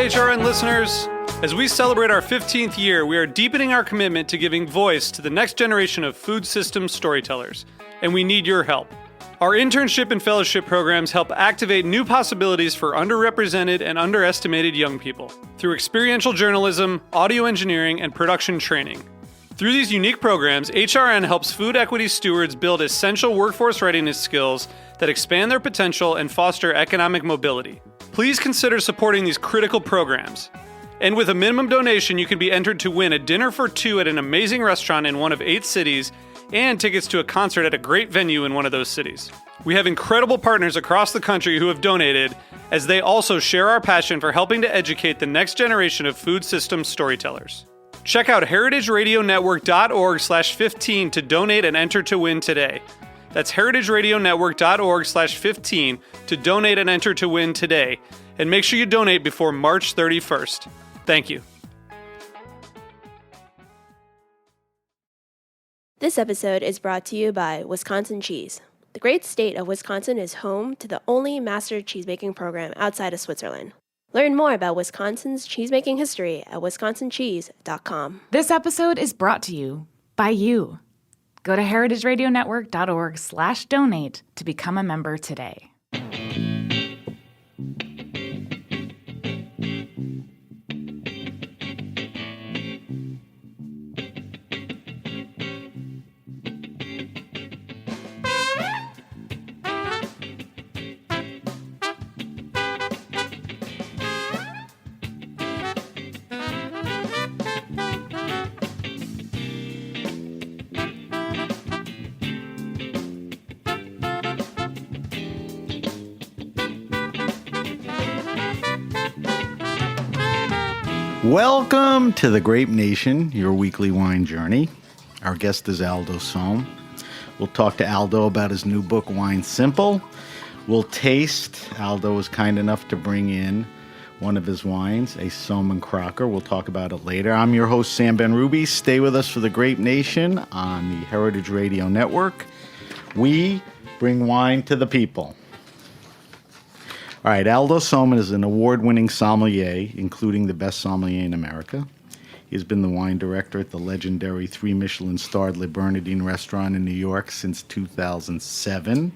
HRN listeners. As we celebrate our 15th year, we are deepening our commitment to giving voice to the next generation of food systems storytellers, and we need your help. Our internship and fellowship programs help activate new possibilities for underrepresented and underestimated young people through experiential journalism, audio engineering, and production training. Through these unique programs, HRN helps food equity stewards build essential workforce readiness skills that expand their potential and foster economic mobility. Please consider supporting these critical programs. And with a minimum donation, you can be entered to win a dinner for two at an amazing restaurant in one of 8 cities and tickets to a concert at a great venue in one of those cities. We have incredible partners across the country who have donated, as they also share our passion for helping to educate the next generation of food systems storytellers. Check out heritageradionetwork.org/15 to donate and enter to win today. That's heritageradionetwork.org/15 to donate and enter to win today. And make sure you donate before March 31st. Thank you. This episode is brought to you by Wisconsin Cheese. The great state of Wisconsin is home to the only master cheesemaking program outside of Switzerland. Learn more about Wisconsin's cheesemaking history at wisconsincheese.com. This episode is brought to you by you. Go to heritageradionetwork.org/donate to become a member today. Welcome to the Grape Nation, your weekly wine journey. Our guest is Aldo Sohm. We'll talk to Aldo about his new book, Wine Simple. We'll taste. Aldo was kind enough to bring in one of his wines, a Sohm & Crocker. We'll talk about it later. I'm your host, Sam Ben-Ruby. Stay with us for the Grape Nation on the Heritage Radio Network. We bring wine to the people. All right, Aldo Sohm is an award-winning sommelier, including the best sommelier in America. He's been the wine director at the legendary 3 Michelin-starred Le Bernardin restaurant in New York since 2007.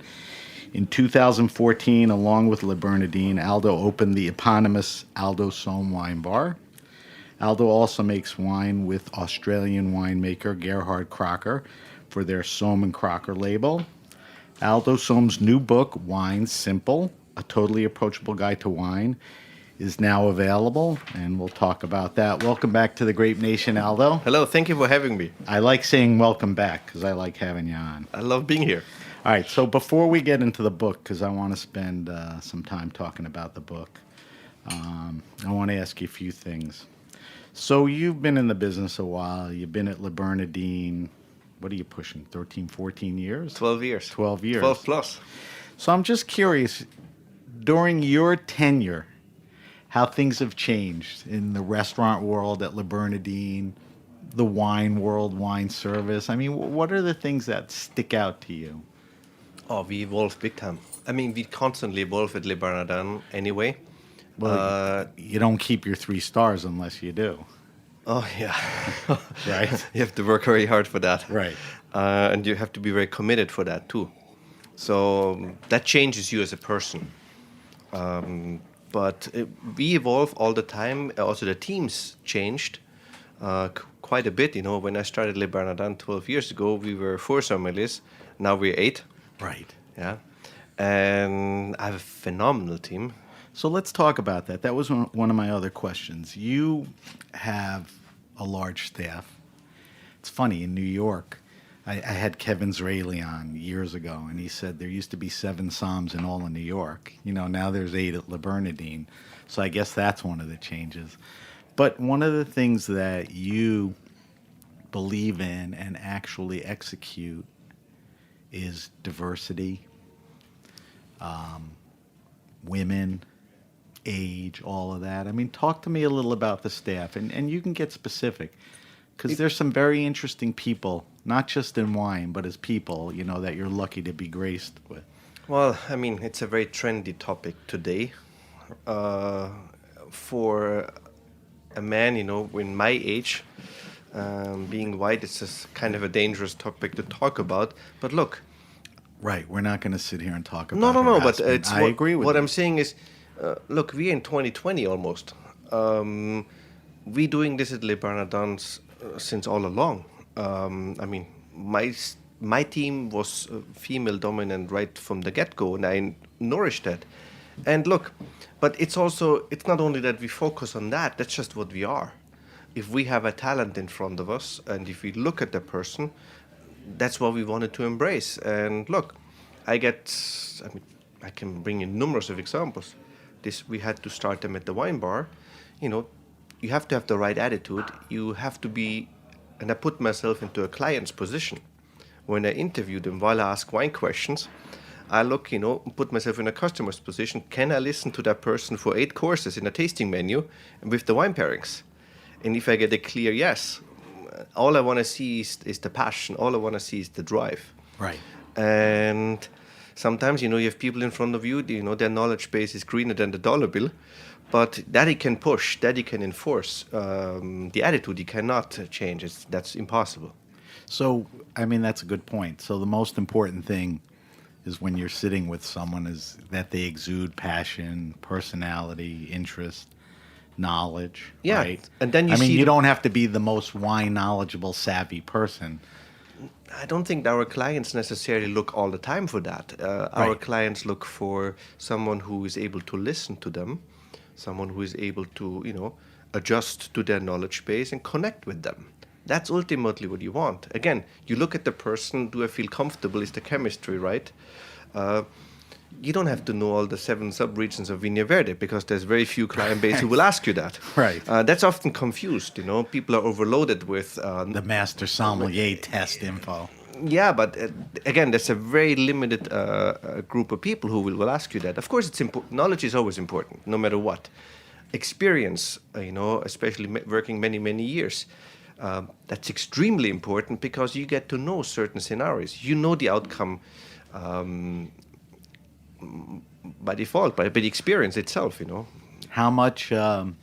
In 2014, along with Le Bernardin, Aldo opened the eponymous Aldo Sohm Wine Bar. Aldo also makes wine with Australian winemaker Gerhard Crocker for their Sohm & Crocker label. Aldo Sohm's new book, Wine Simple, A Totally Approachable Guide to Wine, is now available, and we'll talk about that. Welcome back to the Grape Nation, Aldo. Hello, thank you for having me. I like saying welcome back because I like having you on. I love being here. All right, so before we get into the book, because I want to spend some time talking about the book, I want to ask you a few things. So you've been in the business a while. You've been at Le Bernardin, what are you pushing, 13, 14 years? 12 years. 12 years. 12 plus. So I'm just curious, during your tenure, how things have changed in the restaurant world at Le Bernardin, the wine world, wine service. I mean, what are the things that stick out to you? Oh, we evolve big time. I mean, we constantly evolve at Le Bernardin anyway. Well, you don't keep your 3 stars unless you do. Oh, yeah. Right? You have to work very hard for that. Right. And you have to be very committed for that, too. So that changes you as a person. But we evolve all the time. Also, the teams changed quite a bit. You know, when I started Le Bernardin 12 years ago, we were 4 sommeliers. Now we're 8. Right. Yeah. And I have a phenomenal team. So let's talk about that. That was one of my other questions. You have a large staff. It's funny, in New York, I had Kevin Zraly on years ago, and he said there used to be 7 Somms in all of New York. You know, now there's 8 at Le Bernardin. So I guess that's one of the changes. But one of the things that you believe in and actually execute is diversity, women, age, all of that. I mean, talk to me a little about the staff, and you can get specific, because there's some very interesting people, not just in wine, but as people, you know, that you're lucky to be graced with. Well, I mean, it's a very trendy topic today. for a man, in my age, being white, it's just kind of a dangerous topic to talk about. But look, Right. We're not going to sit here and talk no, about no, no. But harassment. it's I agree with what you. I'm saying is, look, we're in 2020 almost. We doing this at Le Bernardins since all along. I mean, my team was female dominant right from the get go, and I nourished that. And look, but it's not only that we focus on that. That's just what we are. If we have a talent in front of us, and if we look at the person, that's what we wanted to embrace. And look, I mean, I can bring in numerous of examples. This we had to start them at the wine bar. You know, you have to have the right attitude. You have to be, and I put myself into a client's position. When I interview them while I ask wine questions, I look, put myself in a customer's position. Can I listen to that person for 8 courses in a tasting menu with the wine pairings? And if I get a clear yes, all I want to see is the passion. All I want to see is the drive. Right. And sometimes, you have people in front of you, their knowledge base is greener than the dollar bill, but that he can push, that he can enforce. The attitude he cannot change. That's impossible. So, I mean, that's a good point. So the most important thing is when you're sitting with someone is that they exude passion, personality, interest, knowledge. Yeah, right? and then you I mean, see you the- don't have to be the most wine knowledgeable, savvy person. I don't think our clients necessarily look all the time for that. Our Right. clients look for someone who is able to listen to them, someone who is able to, adjust to their knowledge base and connect with them. That's ultimately what you want. Again, you look at the person, do I feel comfortable? Is the chemistry right? You don't have to know all the 7 subregions of Vineyard Verde because there's very few client base who will ask you that. Right. That's often confused. People are overloaded with The master sommelier test info. yeah, but again, there's a very limited group of people who will ask you that. Of course, it's important. Knowledge is always important, no matter what. Experience, especially working many, many years, that's extremely important because you get to know certain scenarios. You know the outcome by default, by the experience itself. How much, after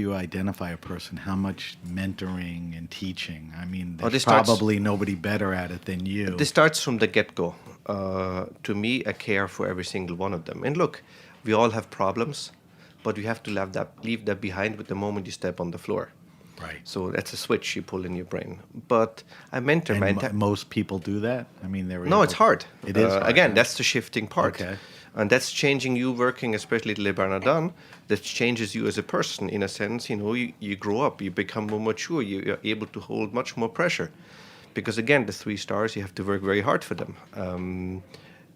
you identify a person, how much mentoring and teaching? I mean, there's this starts- probably nobody better at it than you. This starts from the get-go. To me, I care for every single one of them. And look, we all have problems, but we have to leave that behind with the moment you step on the floor. Right. So that's a switch you pull in your brain. But I mentor And my entire... most people do that? I mean, they're No, able it's to- hard. It is hard, Again, huh? that's the shifting part. Okay. And that's changing you working, especially at Le Bernardin. That changes you as a person in a sense. You grow up, you become more mature, you're able to hold much more pressure. Because again, the 3 stars, you have to work very hard for them.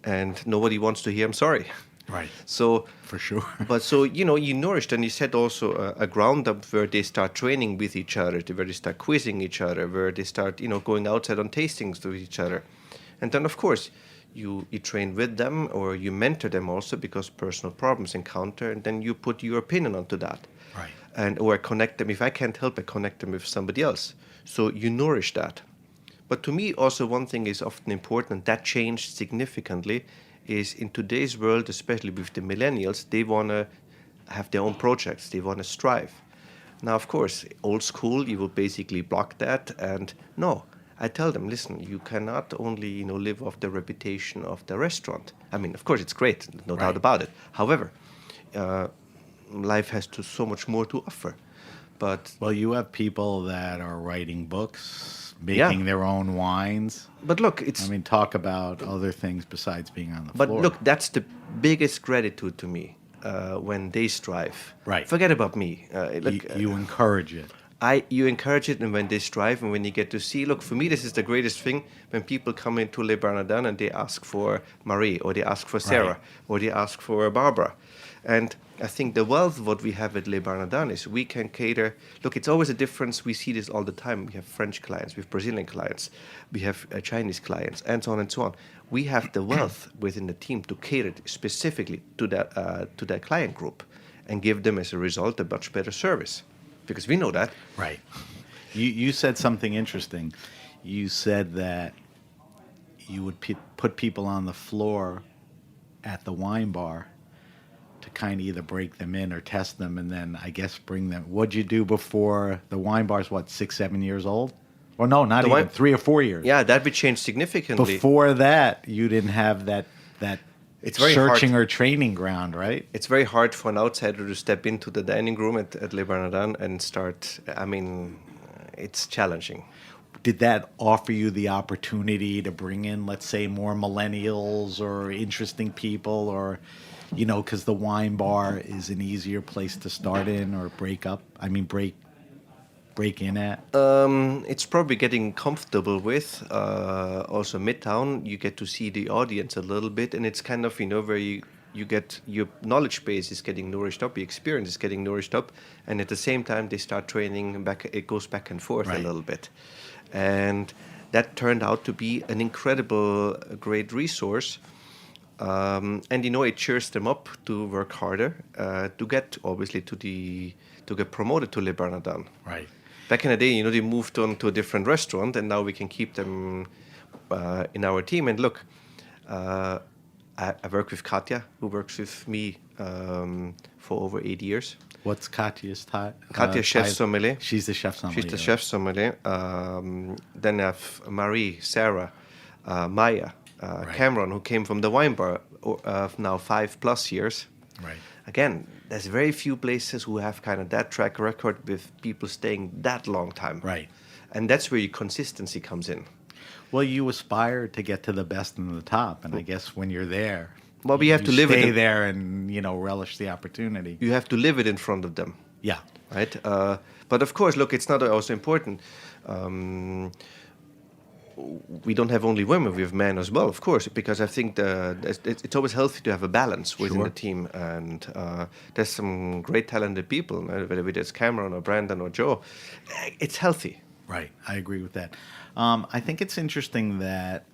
And nobody wants to hear I'm sorry. Right. So For sure. but so you nourished, and you set also a ground up where they start training with each other, where they start quizzing each other, where they start going outside on tastings with each other, and then of course you train with them or you mentor them also because personal problems encounter, and then you put your opinion onto that, Right. or connect them. If I can't help, I connect them with somebody else. So you nourish that. But to me, also one thing is often important that changed significantly is in today's world, especially with the millennials, they want to have their own projects. They want to strive. Now, of course, old school, you will basically block that. And no, I tell them, listen, you cannot only live off the reputation of the restaurant. I mean, of course, it's great, no doubt Right. about it. However, life has so much more to offer. But Well, you have people that are writing books, Yeah. making their own wines. look, it's I mean, talk about other things besides being on the But floor. look, that's the biggest gratitude to me when they strive. Right. Forget about me. You encourage it. You encourage it, and when they strive, and when you get to see. Look, for me, this is the greatest thing when people come into Le Bernardin and they ask for Marie, or they ask for Sarah, Right. or they ask for Barbara, and I think the wealth of what we have at Le Bernardin is we can cater. Look, it's always a difference. We see this all the time. We have French clients, we have Brazilian clients, we have Chinese clients, and so on and so on. We have the wealth within the team to cater specifically to that client group, and give them as a result a much better service, because we know that. Right. You said something interesting. You said that you would put people on the floor at the wine bar to kind of either break them in or test them, and then I guess bring them. What'd you do before the wine bar's? What, 6, 7 years old? Or no, not even 3 or 4 years. Yeah, that would change significantly. Before that, you didn't have that It's very searching hard. or training ground, right? It's very hard for an outsider to step into the dining room at Le Bernardin and start. I mean, it's challenging. Did that offer you the opportunity to bring in, let's say, more millennials or interesting people, or, because the wine bar is an easier place to start in or break in at? It's probably getting comfortable with. Also, Midtown, you get to see the audience a little bit, and it's kind of where you get your knowledge base is getting nourished up, your experience is getting nourished up, and at the same time they start training back. It goes back and forth a little bit, and that turned out to be an incredible, great resource. And it cheers them up to work harder to get obviously to get promoted to Le Bernardin. Right. Back in the day, they moved on to a different restaurant, and now we can keep them in our team. And look, I work with Katja, who works with me for over 8 years. What's Katya's title? Katja, chef sommelier. She's the chef sommelier. She's the chef sommelier. Then I have Marie, Sarah, Maya, Cameron, who came from the wine bar now 5+ years. Right. Again, there's very few places who have kind of that track record with people staying that long time. Right. And that's where your consistency comes in. Well, you aspire to get to the best and the top, and I guess when you're there, Well, we have to live stay it. there and relish the opportunity. You have to live it in front of them. Yeah. Right? But of course, look, it's not also important. We don't have only women, we have men as well, of course, because I think it's always healthy to have a balance within the team. And there's some great talented people, whether it's Cameron or Brandon or Joe. It's healthy. Right. I agree with that. I think it's interesting that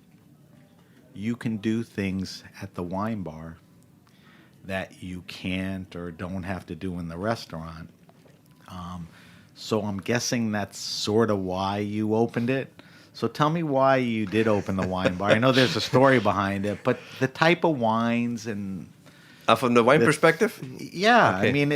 you can do things at the wine bar that you can't or don't have to do in the restaurant. So I'm guessing that's sort of why you opened it. So tell me why you did open the wine bar. I know there's a story behind it, but the type of wines and... From the wine perspective? Yeah, Okay. I mean,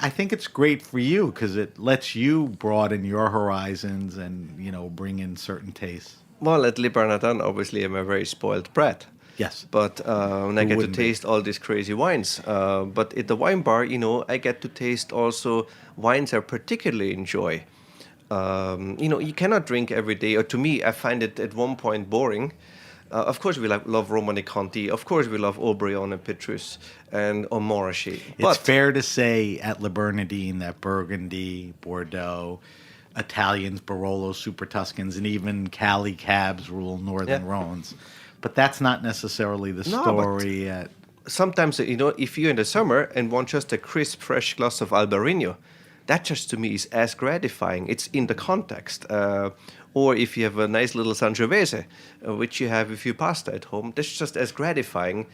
I think it's great for you because it lets you broaden your horizons and, bring in certain tastes. Well, at Le Bernardin, obviously, I'm a very spoiled brat. Yes. But when I get to wouldn't be? taste all these crazy wines. But at the wine bar, I get to taste also wines I particularly enjoy. You cannot drink every day, or to me, I find it at one point boring. Of course, we love Romanée-Conti. Of course, we love Haut-Brion and Petrus and Montrachet. It's fair to say at Le Bernardin that Burgundy, Bordeaux, Italians, Barolo, Super Tuscans, and even Cali Cabs rule Northern Rhones. But that's not necessarily the story at... Sometimes, if you're in the summer and want just a crisp, fresh glass of Albarino, that just to me is as gratifying. It's in the context. Or if you have a nice little Sangiovese, which you have if you pasta at home, that's just as gratifying.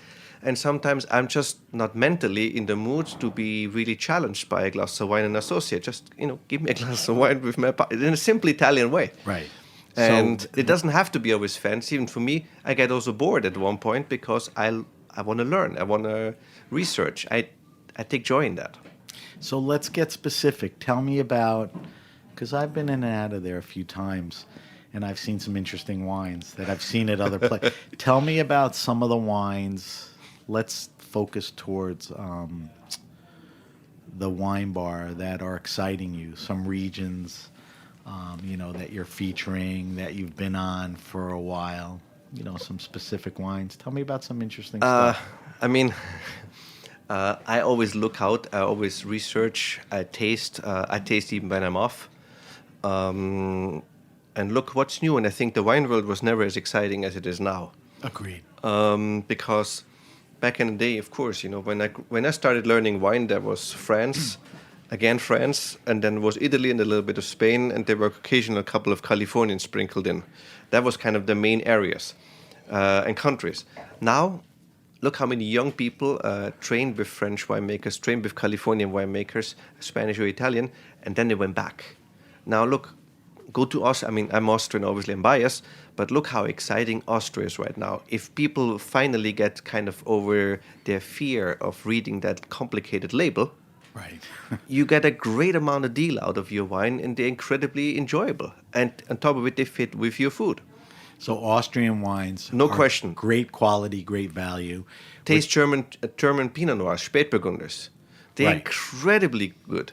And sometimes I'm just not mentally in the mood to be really challenged by a glass of wine and associate. Just, give me a glass of wine with my in a simple Italian way. Right. And it doesn't have to be always fancy. Even for me, I get also bored at one point because I want to learn. I want to research. I take joy in that. So let's get specific. Tell me about... Because I've been in and out of there a few times, and I've seen some interesting wines that I've seen at other places. Tell me about some of the wines. Let's focus towards the wine bar that are exciting you. Some regions, that you're featuring, that you've been on for a while. Some specific wines. Tell me about some interesting stuff. I mean... I always look out. I always research. I taste. I taste even when I'm off. And look what's new. And I think the wine world was never as exciting as it is now. Agreed. Because back in the day, of course, when I started learning wine, there was France, again France, and then was Italy and a little bit of Spain, and there were occasional couple of Californians sprinkled in. That was kind of the main areas and countries. Now, look how many young people trained with French winemakers, trained with Californian winemakers, Spanish or Italian, and then they went back. Now look, go to us. I mean, I'm Austrian, obviously, I'm biased, But look how exciting Austria is right now. If people finally get kind of over their fear of reading that complicated label, Right. you get a great amount of deal out of your wine, and they're incredibly enjoyable. And on top of it, they fit with your food. So Austrian wines, No are question. great quality, great value. Taste German Pinot Noir, Spätburgunders. They're Right. incredibly good.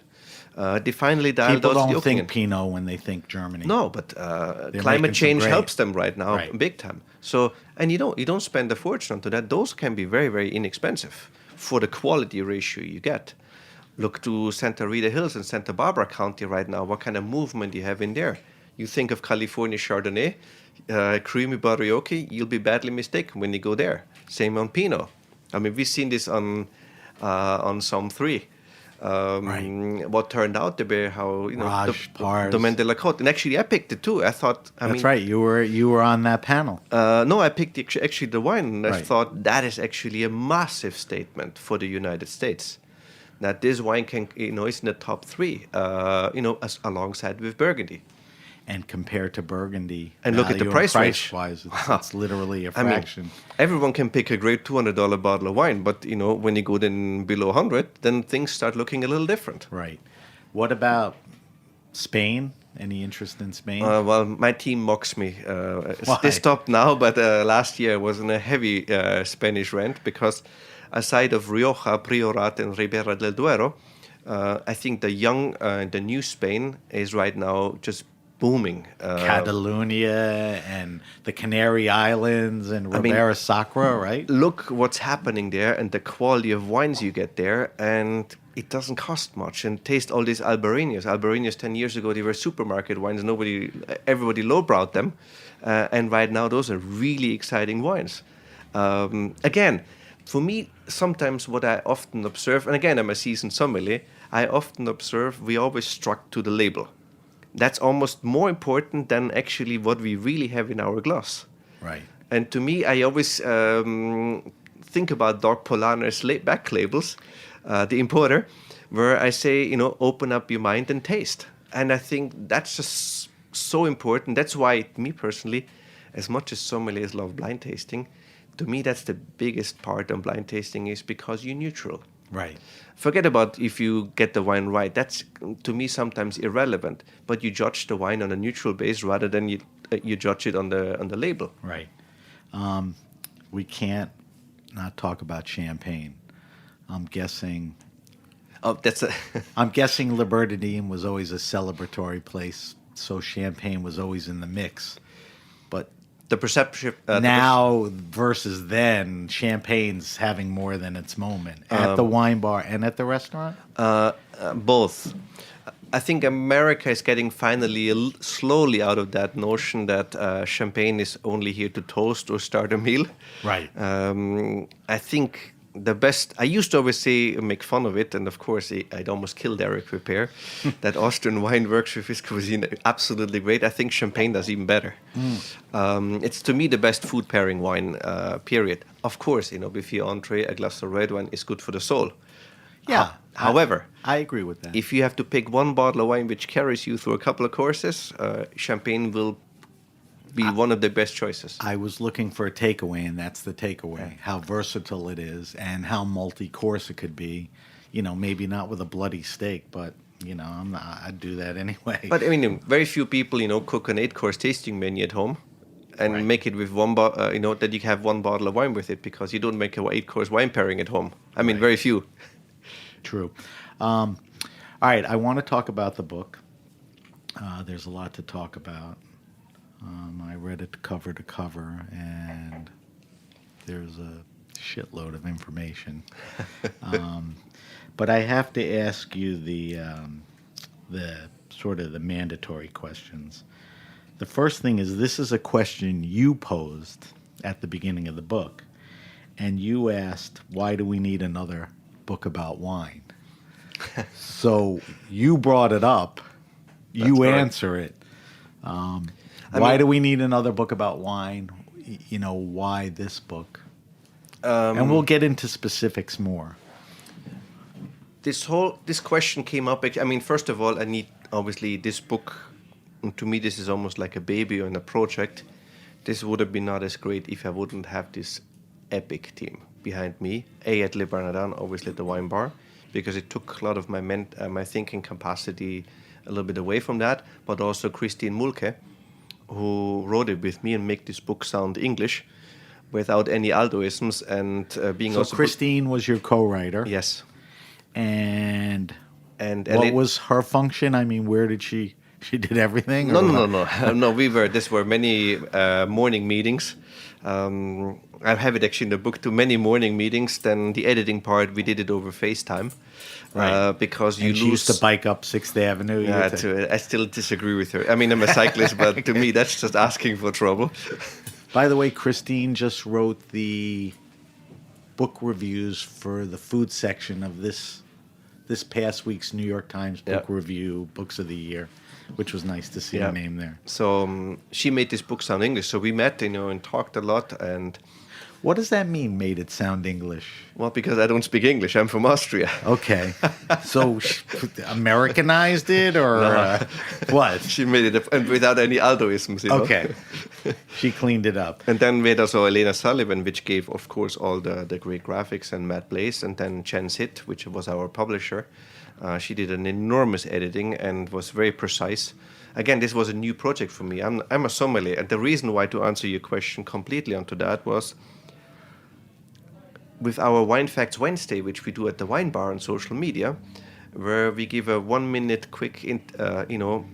They finally People dialed out the don't think Oakingen. Pinot when they think Germany. No, but making climate some change great. helps them right now, Right. big time. So, and you don't spend a fortune onto that. Those can be very, very inexpensive for the quality ratio you get. Look to Santa Rita Hills and Santa Barbara County right now. What kind of movement you have in there? You think of California Chardonnay, creamy Barriocchi, you'll be badly mistaken when you go there. Same on Pinot. I mean, we've seen this on Somm 3. Right. What turned out to be how Raj, Pars. Domaine de la Côte, and actually I picked it too. I thought, That's right. You were on that panel. no, I picked actually the wine, and I Right. thought that is actually a massive statement for the United States. That this wine can, is in the top three, alongside with Burgundy. And compared to Burgundy, And look at the value price range. wise, it's literally a I mean, fraction. everyone can pick a great $200 bottle of wine, but when you go then below 100, then things start looking a little different. Right. What about Spain? Any interest in Spain? Well, my team mocks me. Why? They stopped now, but last year was in a heavy Spanish rant because aside of Rioja, Priorat, and Ribera del Duero, I think the new Spain is right now just booming. Catalonia and the Canary Islands and Ribera Sacra, right? Look what's happening there and the quality of wines you get there, and it doesn't cost much. And taste all these Albarinias. Albarinias 10 years ago, they were supermarket wines. Everybody lowbrowed them. And right now, those are really exciting wines. Again, for me, sometimes what I often observe, and again, I'm a seasoned sommelier, I often observe we always struck to the label. That's almost more important than actually what we really have in our glass. Right. And to me, I always think about Doc Polaner's back labels, the importer, where I say, open up your mind and taste. And I think that's just so important. That's why, me personally, as much as sommeliers love blind tasting, to me, that's the biggest part on blind tasting is because you're neutral. Right. Forget about if you get the wine right. That's, to me, sometimes irrelevant. But you judge the wine on a neutral base rather than you judge it on the label. Right. We can't not talk about champagne. I'm guessing Oh, that's a I'm guessing Le Bernardin was always a celebratory place, so champagne was always in the mix. But the perception. now versus then, champagne's having more than its moment at the wine bar and at the restaurant. Both. I think America is getting finally slowly out of that notion that champagne is only here to toast or start a meal. Right. I think the best. I used to always say make fun of it, and of course I'd almost killed Eric Repair. That Austrian wine works with his cuisine absolutely great. I think champagne does even better. It's to me the best food pairing wine. Period. Of course, with your entree, a glass of red wine is good for the soul. Yeah. However, I agree with that. if you have to pick one bottle of wine which carries you through a couple of courses, champagne will be one of the best choices. I was looking for a takeaway, and that's the takeaway. How versatile it is and how multi-course it could be. Maybe not with a bloody steak, but, I'd do that anyway. But I mean, very few people, cook an 8-course tasting menu at home and Right. make it with one bottle, that you have one bottle of wine with it, because you don't make a 8-course wine pairing at home. I mean, very few. True. All right, I want to talk about the book. There's a lot to talk about. I read it cover to cover, and there's a shitload of information. But I have to ask you the sort of the mandatory questions. The first thing is, this is a question you posed at the beginning of the book, and you asked, why do we need another book about wine? So you brought it up. You correct. answer it. Why do we need another book about wine? Why this book? And we'll get into specifics more. This question came up. I mean, first of all, I need, obviously, this book. To me, this is almost like a baby and a project this would have been not as great if I wouldn't have this epic team behind me. At Le Bernardin, obviously at the wine bar, because it took a lot of my thinking capacity a little bit away from that, but also Christine Mulke, who wrote it with me and make this book sound English without any Aldoisms and being So also... Christine was your co-writer. Yes. And And what was her function? I mean, where did she did everything? No, or no, what? no, no, no. These were many morning meetings. I have it actually in the book. Too many morning meetings. Then the editing part, we did it over FaceTime, Right. Because you And she lose. used to bike up 6th Avenue. you Yeah, would say. I still disagree with her. I mean, I'm a cyclist, but to me, that's just asking for trouble. By the way, Christine just wrote the book reviews for the food section of this past week's New York Times book Yeah. review, Books of the Year, which was nice to see her name there. So she made this book sound English. So we met, and talked a lot. And What does that mean, made it sound English? well, because I don't speak English, I'm from Austria. Okay. So Americanized it or what? She made it and without any Aldoisms. Okay. She cleaned it up. And then we had also Elena Sullivan, which gave, of course, all the great graphics, and Matt Blaze, and then Jen Sitt, which was our publisher. She did an enormous editing and was very precise. Again, this was a new project for me. I'm a sommelier, and the reason why, to answer your question completely onto that, was with our Wine Facts Wednesday, which we do at the wine bar on social media, where we give a 1-minute quick,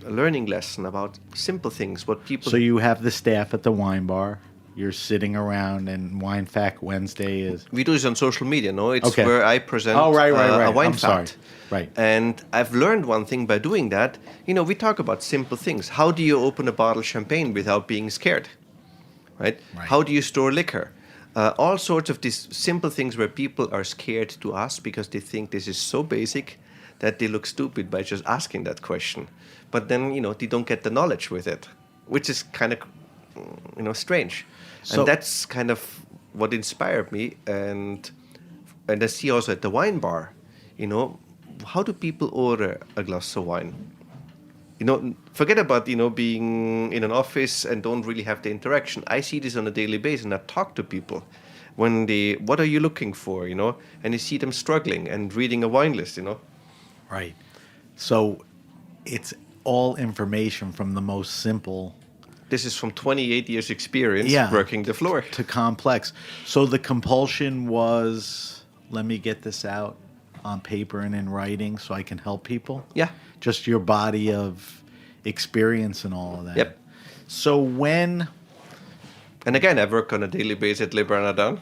learning lesson about simple things, what people... So you have the staff at the wine bar. You're sitting around, and Wine Fact Wednesday is... We do this on social media, no? It's Okay. where I present right. a wine I'm sorry. fact. Right. And I've learned one thing by doing that. We talk about simple things. How do you open a bottle of champagne without being scared? Right? How do you store liquor? All sorts of these simple things where people are scared to ask because they think this is so basic that they look stupid by just asking that question. But then, they don't get the knowledge with it, which is kind of, strange. So- And that's kind of what inspired me. And I see also at the wine bar, how do people order a glass of wine? Forget about, being in an office and don't really have the interaction. I see this on a daily basis, and I talk to people what are you looking for, and you see them struggling and reading a wine list, Right. So it's all information from the most simple This is from 28 years experience Yeah. working the floor. to complex. So the compulsion was, let me get this out on paper and in writing so I can help people? Yeah. Just your body of experience and all of that. Yep. So when... And again, I work on a daily basis at Le Bernardin,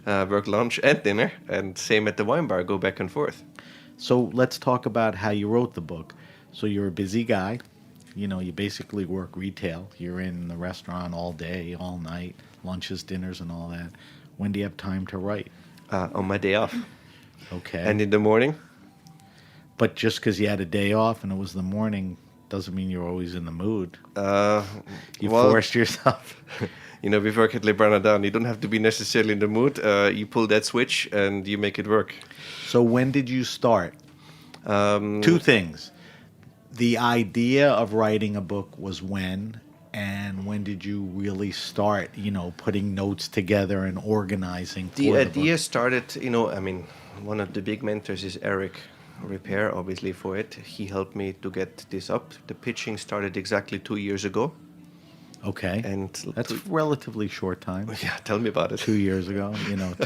work lunch and dinner, and same at the wine bar, go back and forth. So let's talk about how you wrote the book. So you're a busy guy. You basically work retail. You're in the restaurant all day, all night, lunches, dinners, and all that. When do you have time to write? On my day off. Okay. And in the morning, But just because you had a day off and it was the morning doesn't mean you're always in the mood. You well, forced yourself. we work at Le Bernardin. You don't have to be necessarily in the mood. You pull that switch and you make it work. So when did you start? Two things. The idea of writing a book was when, and when did you really start, putting notes together and organizing The for idea book? started, one of the big mentors is Eric Repair, obviously, for it. He helped me to get this up. The pitching started exactly 2 years ago. Okay. And That's relatively short time. yeah, tell me about it. 2 years ago,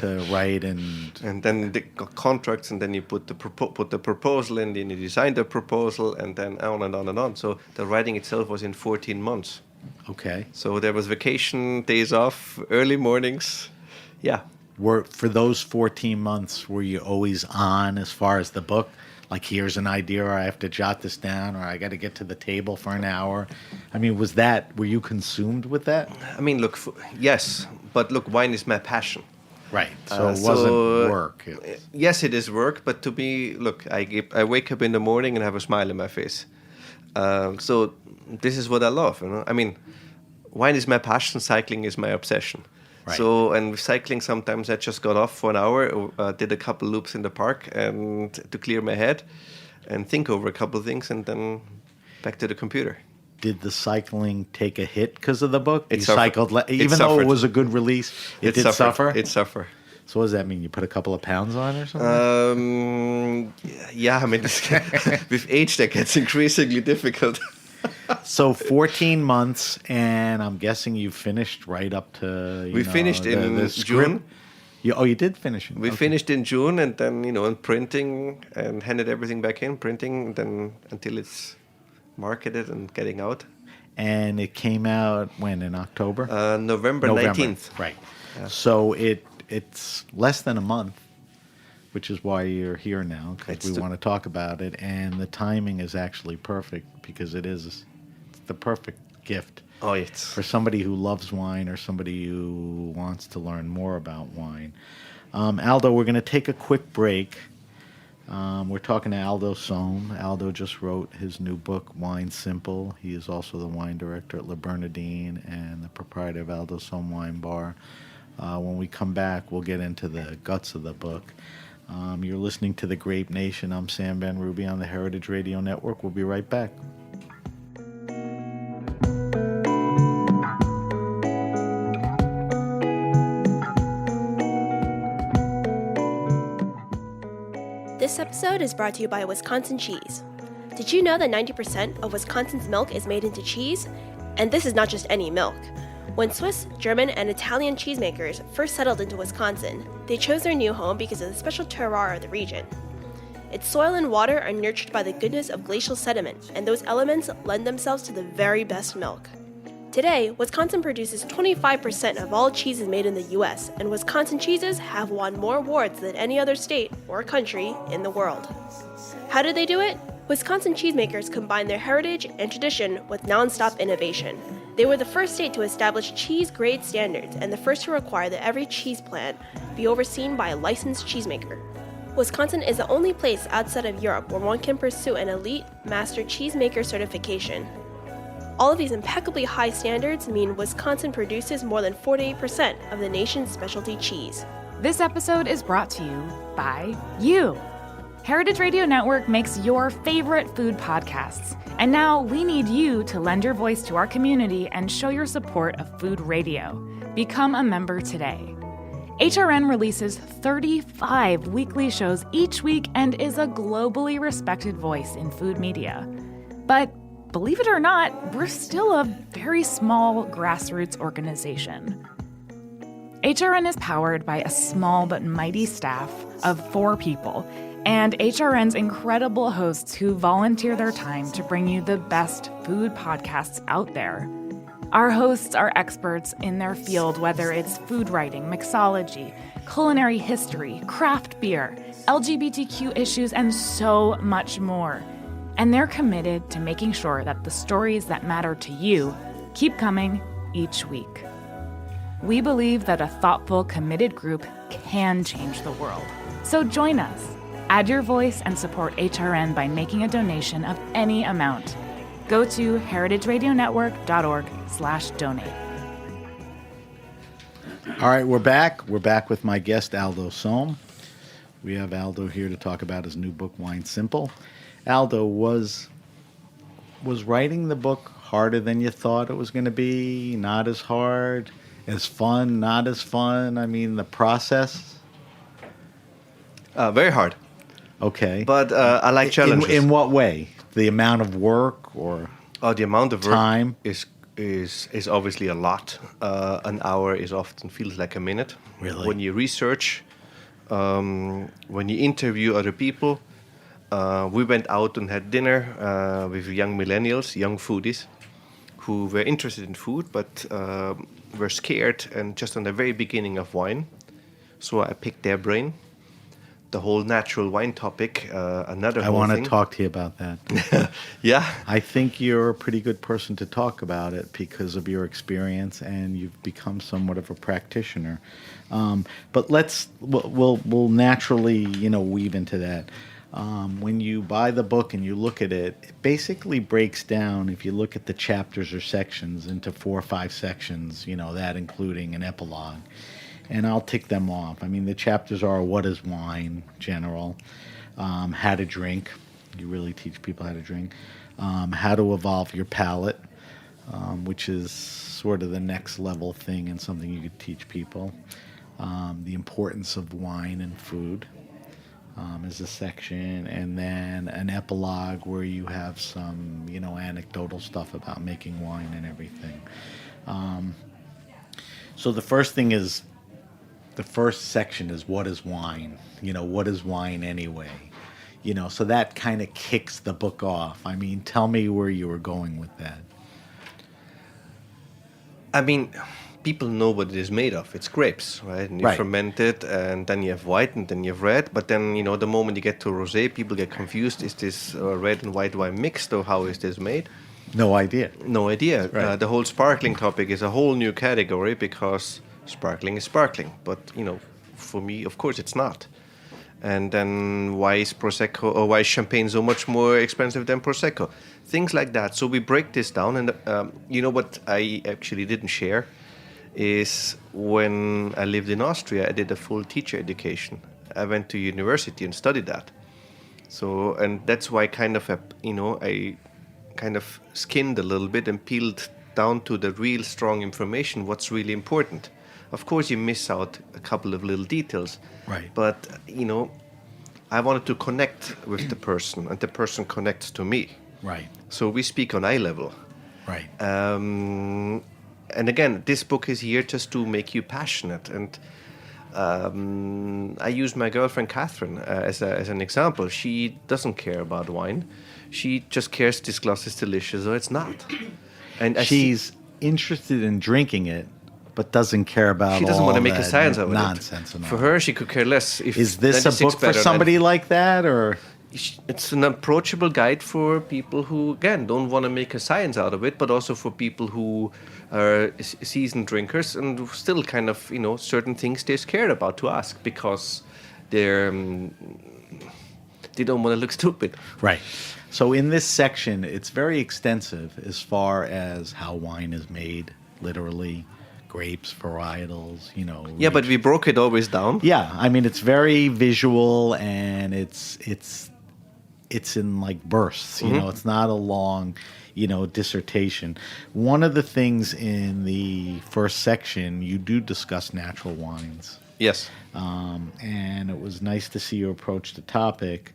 to write and... And then the contracts, and then you put the proposal in, then you design the proposal, and then on and on and on. So the writing itself was in 14 months. Okay. So there was vacation, days off, early mornings. Yeah. For those 14 months, were you always on as far as the book? Like, here's an idea, or I have to jot this down, or I got to get to the table for an hour. I mean, were you consumed with that? I mean, look, yes, but look, wine is my passion. Right. So it wasn't work. Yes, it is work, but to me, look, I wake up in the morning and have a smile in my face. So this is what I love. I mean, wine is my passion, cycling is my obsession. Right. So, and with cycling, sometimes I just got off for an hour, did a couple loops in the park and to clear my head and think over a couple of things, and then back to the computer. did the cycling take a hit because of the book? It You suffered. cycled, It even though it suffered. was a good release, it did suffer? It suffered. So what does that mean? You put a couple of pounds on or something? Yeah, I mean, with age that gets increasingly difficult. So 14 months, and I'm guessing you finished right up to, We finished in the script. June. You did finish it. We Okay. finished in June, and then in printing and handed everything back in, printing, then until it's marketed and getting out. And it came out when, in October? November 19th. Right. So it's less than a month, which is why you're here now, because we want to talk about it. And the timing is actually perfect because it's the perfect gift Oh, it's for somebody who loves wine or somebody who wants to learn more about wine. Aldo, we're going to take a quick break. We're talking to Aldo Sohm. Aldo just wrote his new book, Wine Simple. He is also the wine director at Le Bernardine and the proprietor of Aldo Sohm Wine Bar. When we come back, we'll get into the guts of the book. You're listening to The Grape Nation. I'm Sam Ben Ruby on the Heritage Radio Network. We'll be right back. This episode is brought to you by Wisconsin Cheese. Did you know that 90% of Wisconsin's milk is made into cheese? And this is not just any milk. When Swiss, German, and Italian cheesemakers first settled into Wisconsin, they chose their new home because of the special terroir of the region. Its soil and water are nurtured by the goodness of glacial sediment, and those elements lend themselves to the very best milk. Today, Wisconsin produces 25% of all cheeses made in the U.S., and Wisconsin cheeses have won more awards than any other state or country in the world. How did they do it? Wisconsin cheesemakers combined their heritage and tradition with nonstop innovation. They were the first state to establish cheese grade standards and the first to require that every cheese plant be overseen by a licensed cheesemaker. Wisconsin is the only place outside of Europe where one can pursue an elite master cheesemaker certification. All of these impeccably high standards mean Wisconsin produces more than 48% of the nation's specialty cheese. This episode is brought to you by you. Heritage Radio Network makes your favorite food podcasts. And now we need you to lend your voice to our community and show your support of food radio. Become a member today. HRN releases 35 weekly shows each week and is a globally respected voice in food media. But believe it or not, we're still a very small grassroots organization. HRN is powered by a small but mighty staff of 4 people, and HRN's incredible hosts who volunteer their time to bring you the best food podcasts out there. Our hosts are experts in their field, whether it's food writing, mixology, culinary history, craft beer, LGBTQ issues, and so much more. And they're committed to making sure that the stories that matter to you keep coming each week. We believe that a thoughtful, committed group can change the world. So join us. Add your voice and support HRN by making a donation of any amount. Go to heritageradionetwork.org/donate. All right, we're back. We're back with my guest, Aldo Sohm. We have Aldo here to talk about his new book, Wine Simple. Aldo, was writing the book harder than you thought it was going to be? Not as hard? As fun? Not as fun? I mean, the process? very hard. Okay. But I like challenges. In what way? The amount of work or the amount of work time? is obviously a lot. An hour is often feels like a minute. Really? When you research, when you interview other people, we went out and had dinner with young millennials, young foodies, who were interested in food but were scared and just on the very beginning of wine. So I picked their brain. The whole natural wine topic, another I whole want thing. to talk to you about that. Yeah. I think you're a pretty good person to talk about it because of your experience, and you've become somewhat of a practitioner. But we'll naturally, weave into that. When you buy the book and you look at it, it basically breaks down, if you look at the chapters or sections, into 4 or 5 sections, that including an epilogue. And I'll tick them off. I mean, the chapters are what is wine, general, how to drink. You really teach people how to drink. how to evolve your palate, which is sort of the next level thing and something you could teach people. The importance of wine and food is a section, and then an epilogue where you have some, anecdotal stuff about making wine and everything. So the first section is, what is wine? What is wine anyway? So that kind of kicks the book off. I mean, tell me where you were going with that. I mean, people know what it is made of. It's grapes, right? And you Right. ferment it, and then you have white, and then you have red. But then, the moment you get to rosé, people get confused. Is this red and white wine mixed, or how is this made? No idea. No idea. Right. The whole sparkling topic is a whole new category because sparkling is sparkling. But, for me, of course, it's not. And then why is Prosecco, or why is Champagne so much more expensive than Prosecco? Things like that. So we break this down. And what I actually didn't share is when I lived in Austria, I did a full teacher education. I went to university and studied that. So, and that's why I kind of skinned a little bit and peeled down to the real strong information, what's really important. Of course, you miss out a couple of little details. Right. But, I wanted to connect with the person, and the person connects to me. Right. So we speak on eye level. Right. And again, this book is here just to make you passionate. And I use my girlfriend Catherine as an example. She doesn't care about wine. She just cares this glass is delicious or it's not. And She's interested in drinking it, but doesn't care about she doesn't all want to make a that science of it. nonsense and For all. her, she could care less. If Is this a 96 book for better somebody like that, or? It's an approachable guide for people who, again, don't want to make a science out of it, but also for people who are seasoned drinkers and still kind of, certain things they're scared about to ask because they don't want to look stupid. Right. So in this section, it's very extensive as far as how wine is made, literally, grapes, varietals, Yeah, but we broke it always down. Yeah, I mean, it's very visual and it's in like bursts, it's not a long, dissertation. One of the things in the first section, you do discuss natural wines. Yes. And it was nice to see you approach the topic.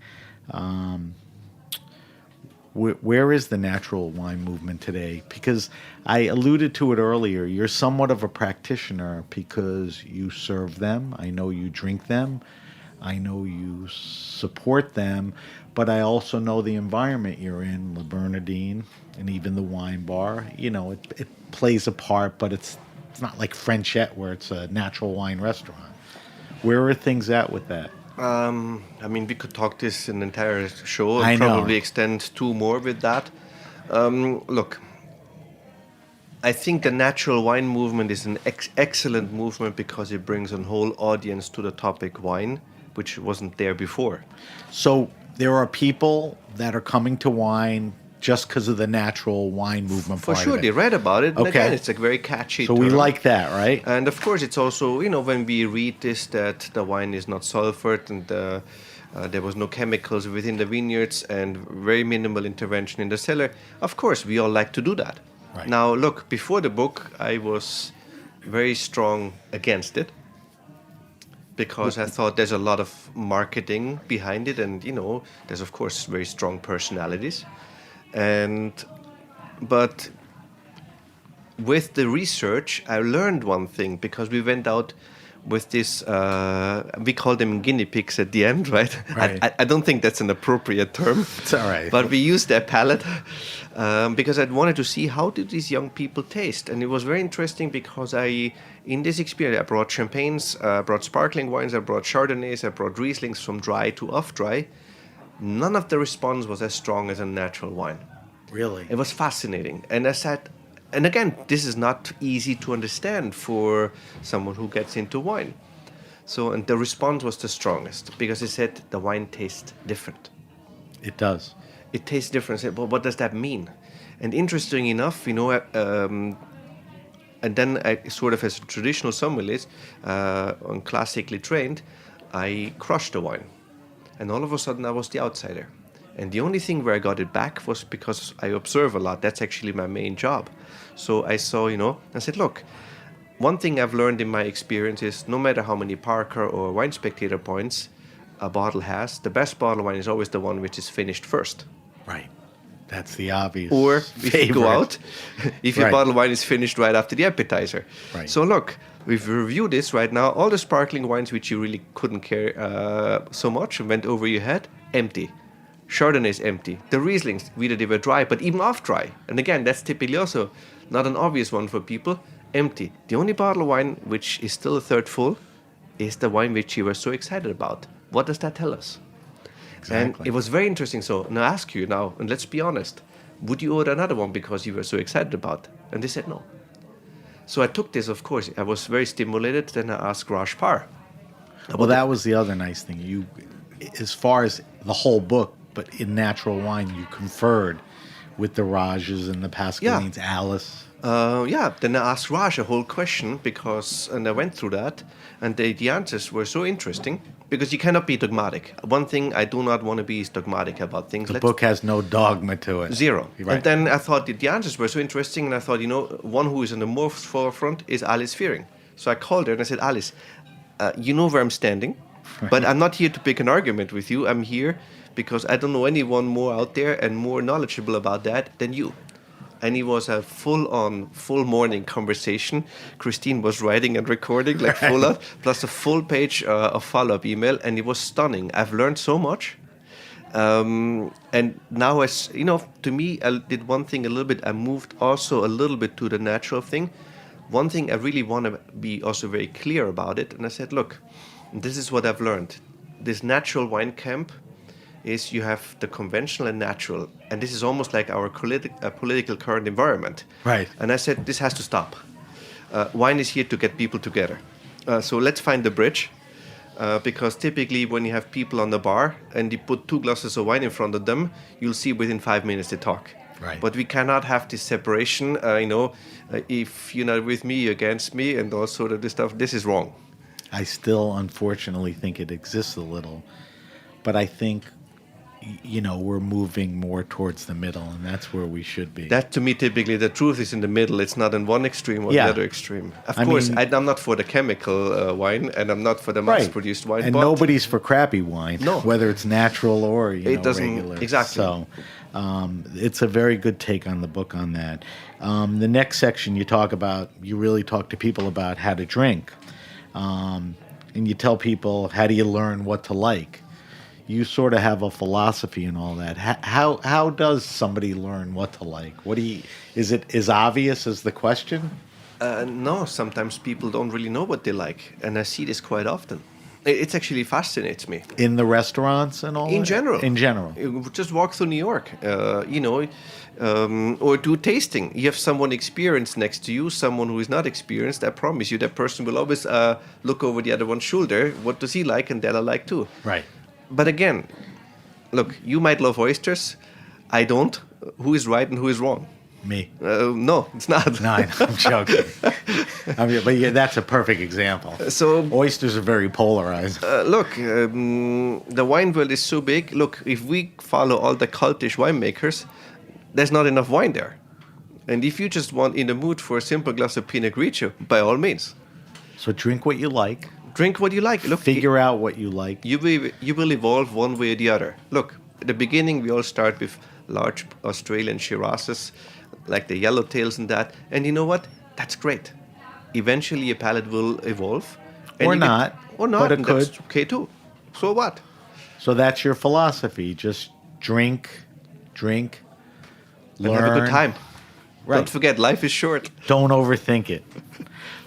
Where is the natural wine movement today? Because I alluded to it earlier, you're somewhat of a practitioner because you serve them. I know you drink them. I know you support them, but I also know the environment you're in, Le Bernardine, and even the wine bar. It plays a part, but it's not like Frenchette where it's a natural wine restaurant. Where are things at with that? We could talk this an entire show I and know. probably extend 2 more with that. Look, I think the natural wine movement is an excellent movement because it brings a whole audience to the topic wine, which wasn't there before. So there are people that are coming to wine just because of the natural wine movement For part sure, of they it. read about it. And Okay. again, it's a very catchy So we term. like that, right? And of course, it's also, when we read this, that the wine is not sulfured and there was no chemicals within the vineyards and very minimal intervention in the cellar. Of course, we all like to do that. Right. Now, look, before the book, I was very strong against it because I thought there's a lot of marketing behind it. And, there's, of course, very strong personalities. But with the research, I learned one thing because we went out with this, we call them guinea pigs at the end, right? Right. I don't think that's an appropriate term. It's all right. But we used their palate because I wanted to see how did these young people taste. And it was very interesting because in this experience, I brought champagnes, I brought sparkling wines, I brought Chardonnays, I brought Rieslings from dry to off-dry. None of the response was as strong as a natural wine. Really? It was fascinating. And I said, and again, this is not easy to understand for someone who gets into wine. So, and the response was the strongest because it said the wine tastes different. It does. It tastes different. I said, well, what does that mean? And interesting enough, and then I sort of as a traditional sommelier, and classically trained, I crushed the wine. And all of a sudden I was the outsider. And the only thing where I got it back was because I observe a lot. That's actually my main job. So I saw, I said, look, one thing I've learned in my experience is no matter how many Parker or Wine Spectator points a bottle has, the best bottle of wine is always the one which is finished first. Right. That's the obvious. Or if you go out, if your Right. bottle of wine is finished right after the appetizer. Right. So look, we've reviewed this right now. All the sparkling wines which you really couldn't care so much and went over your head, empty. Chardonnay is empty. The Rieslings, whether they were dry, but even off dry. And again, that's typically also not an obvious one for people. Empty. The only bottle of wine which is still a third full is the wine which you were so excited about. What does that tell us? And Exactly. it was very interesting. So now I ask you now, and let's be honest, would you order another one because you were so excited about it? And they said no. So I took this, of course. I was very stimulated. Then I asked Raj Par. Well, that was the other nice thing. You, as far as the whole book, but in natural wine, you conferred with the Rajas and the Pascalines, Alice. Then I asked Raj a whole question and I went through that, and the answers were so interesting because you cannot be dogmatic. One thing I do not want to be is dogmatic about things. The book has no dogma to it. Zero. Right. And then I thought the answers were so interesting, and I thought, one who is in the most forefront is Alice Fearing. So I called her and I said, Alice, you know where I'm standing, but I'm not here to pick an argument with you. I'm here because I don't know anyone more out there and more knowledgeable about that than you. And it was a full morning conversation. Christine was writing and recording, like full on, plus a full page of follow-up email, and it was stunning. I've learned so much. And now, to me, I did one thing a little bit. I moved also a little bit to the natural thing. One thing I really want to be also very clear about it. And I said, look, this is what I've learned. This natural wine camp is you have the conventional and natural. And this is almost like our political current environment. Right. And I said, this has to stop. Wine is here to get people together. So let's find the bridge. Because typically when you have people on the bar and you put 2 glasses of wine in front of them, you'll see within 5 minutes they talk. Right. But we cannot have this separation, if you're not with me, you're against me, and all sort of this stuff. This is wrong. I still, unfortunately, think it exists a little. But I think, we're moving more towards the middle, and that's where we should be. That, to me, typically, the truth is in the middle. It's not in one extreme or the other extreme. Of course, I'm not for the chemical wine, and I'm not for the mass-produced wine. And but nobody's for crappy wine, No. whether it's natural or It doesn't- regular. exactly. So it's a very good take on the book on that. The next section you really talk to people about how to drink. And you tell people, how do you learn what to like? You sort of have a philosophy and all that. How does somebody learn what to like? Is it as obvious as the question? No, sometimes people don't really know what they like, and I see this quite often. It actually fascinates me. In the restaurants and all In that? general. In general. You just walk through New York, or do tasting. You have someone experienced next to you, someone who is not experienced. I promise you, that person will always look over the other one's shoulder. What does he like? And that I like too. Right. But again, look, you might love oysters. I don't. Who is right and who is wrong? Me. No, it's not. No, I'm joking. But that's a perfect example. So Oysters are very polarized. look, the wine world is so big. Look, if we follow all the cultish winemakers, there's not enough wine there. And if you just want in the mood for a simple glass of Pinot Grigio, by all means, So drink what you like. drink what you like. Look, Figure out what you like. you will evolve one way or the other. Look, at the beginning, we all start with large Australian Shirazes, like the yellowtails and that. And you know what? That's great. Eventually, your palate will evolve. Or not, but it and that's could. okay too. So what? So that's your philosophy. Just drink, And learn. have a good time. Right. Don't forget, life is short. Don't overthink it.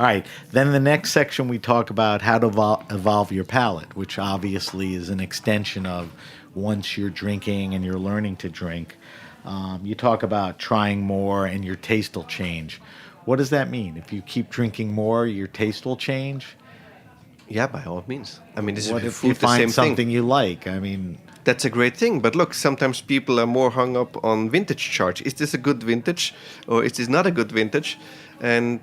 All right. Then the next section we talk about how to evolve your palate, which obviously is an extension of once you're drinking and you're learning to drink. You talk about trying more and your taste will change. What does that mean? If you keep drinking more, your taste will change? Yeah, by all means. I mean, this What is if food, you the find same something thing. you like? I mean, That's a great thing. But look, sometimes people are more hung up on vintage charts. Is this a good vintage or is this not a good vintage? And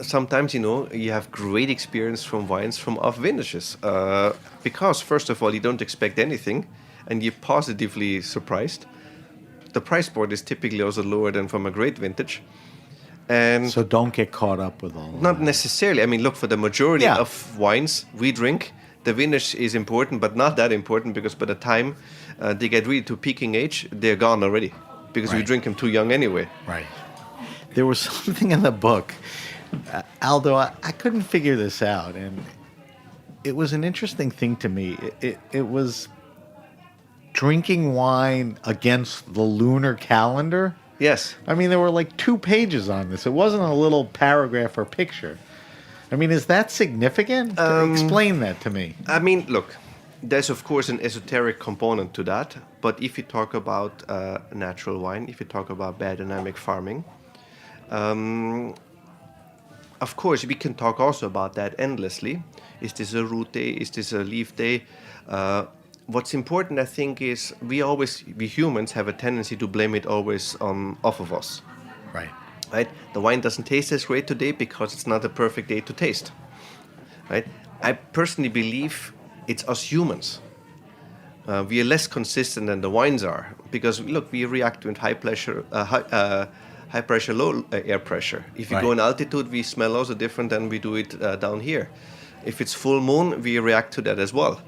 sometimes, you have great experience from wines from off vintages. Because, first of all, you don't expect anything. and you're positively surprised. The price point is typically also lower than from a great vintage. And So don't get caught up with all of not that. necessarily. I mean, look, for the majority Yeah. of wines we drink, the vintage is important, but not that important, because by the time they get really to peaking age, they're gone already, because we Right. drink them too young anyway. Right. There was something in the book, Aldo, I couldn't figure this out, and it was an interesting thing to me. It was drinking wine against the lunar calendar. Yes. I mean, there were like 2 pages on this. It wasn't a little paragraph or picture. I mean, is that significant? Explain that to me. I mean, look, there's of course an esoteric component to that, but if you talk about natural wine, if you talk about biodynamic farming, of course we can talk also about that endlessly. Is this a root day? Is this a leaf day? What's important, I think, is we humans have a tendency to blame it always off of us. Right. Right? The wine doesn't taste as great today because it's not a perfect day to taste. Right? I personally believe it's us humans. We are less consistent than the wines are, because look, we react with high pressure, low air pressure. If you go Right. in altitude, we smell also different than we do it down here. If it's full moon, we react to that as well.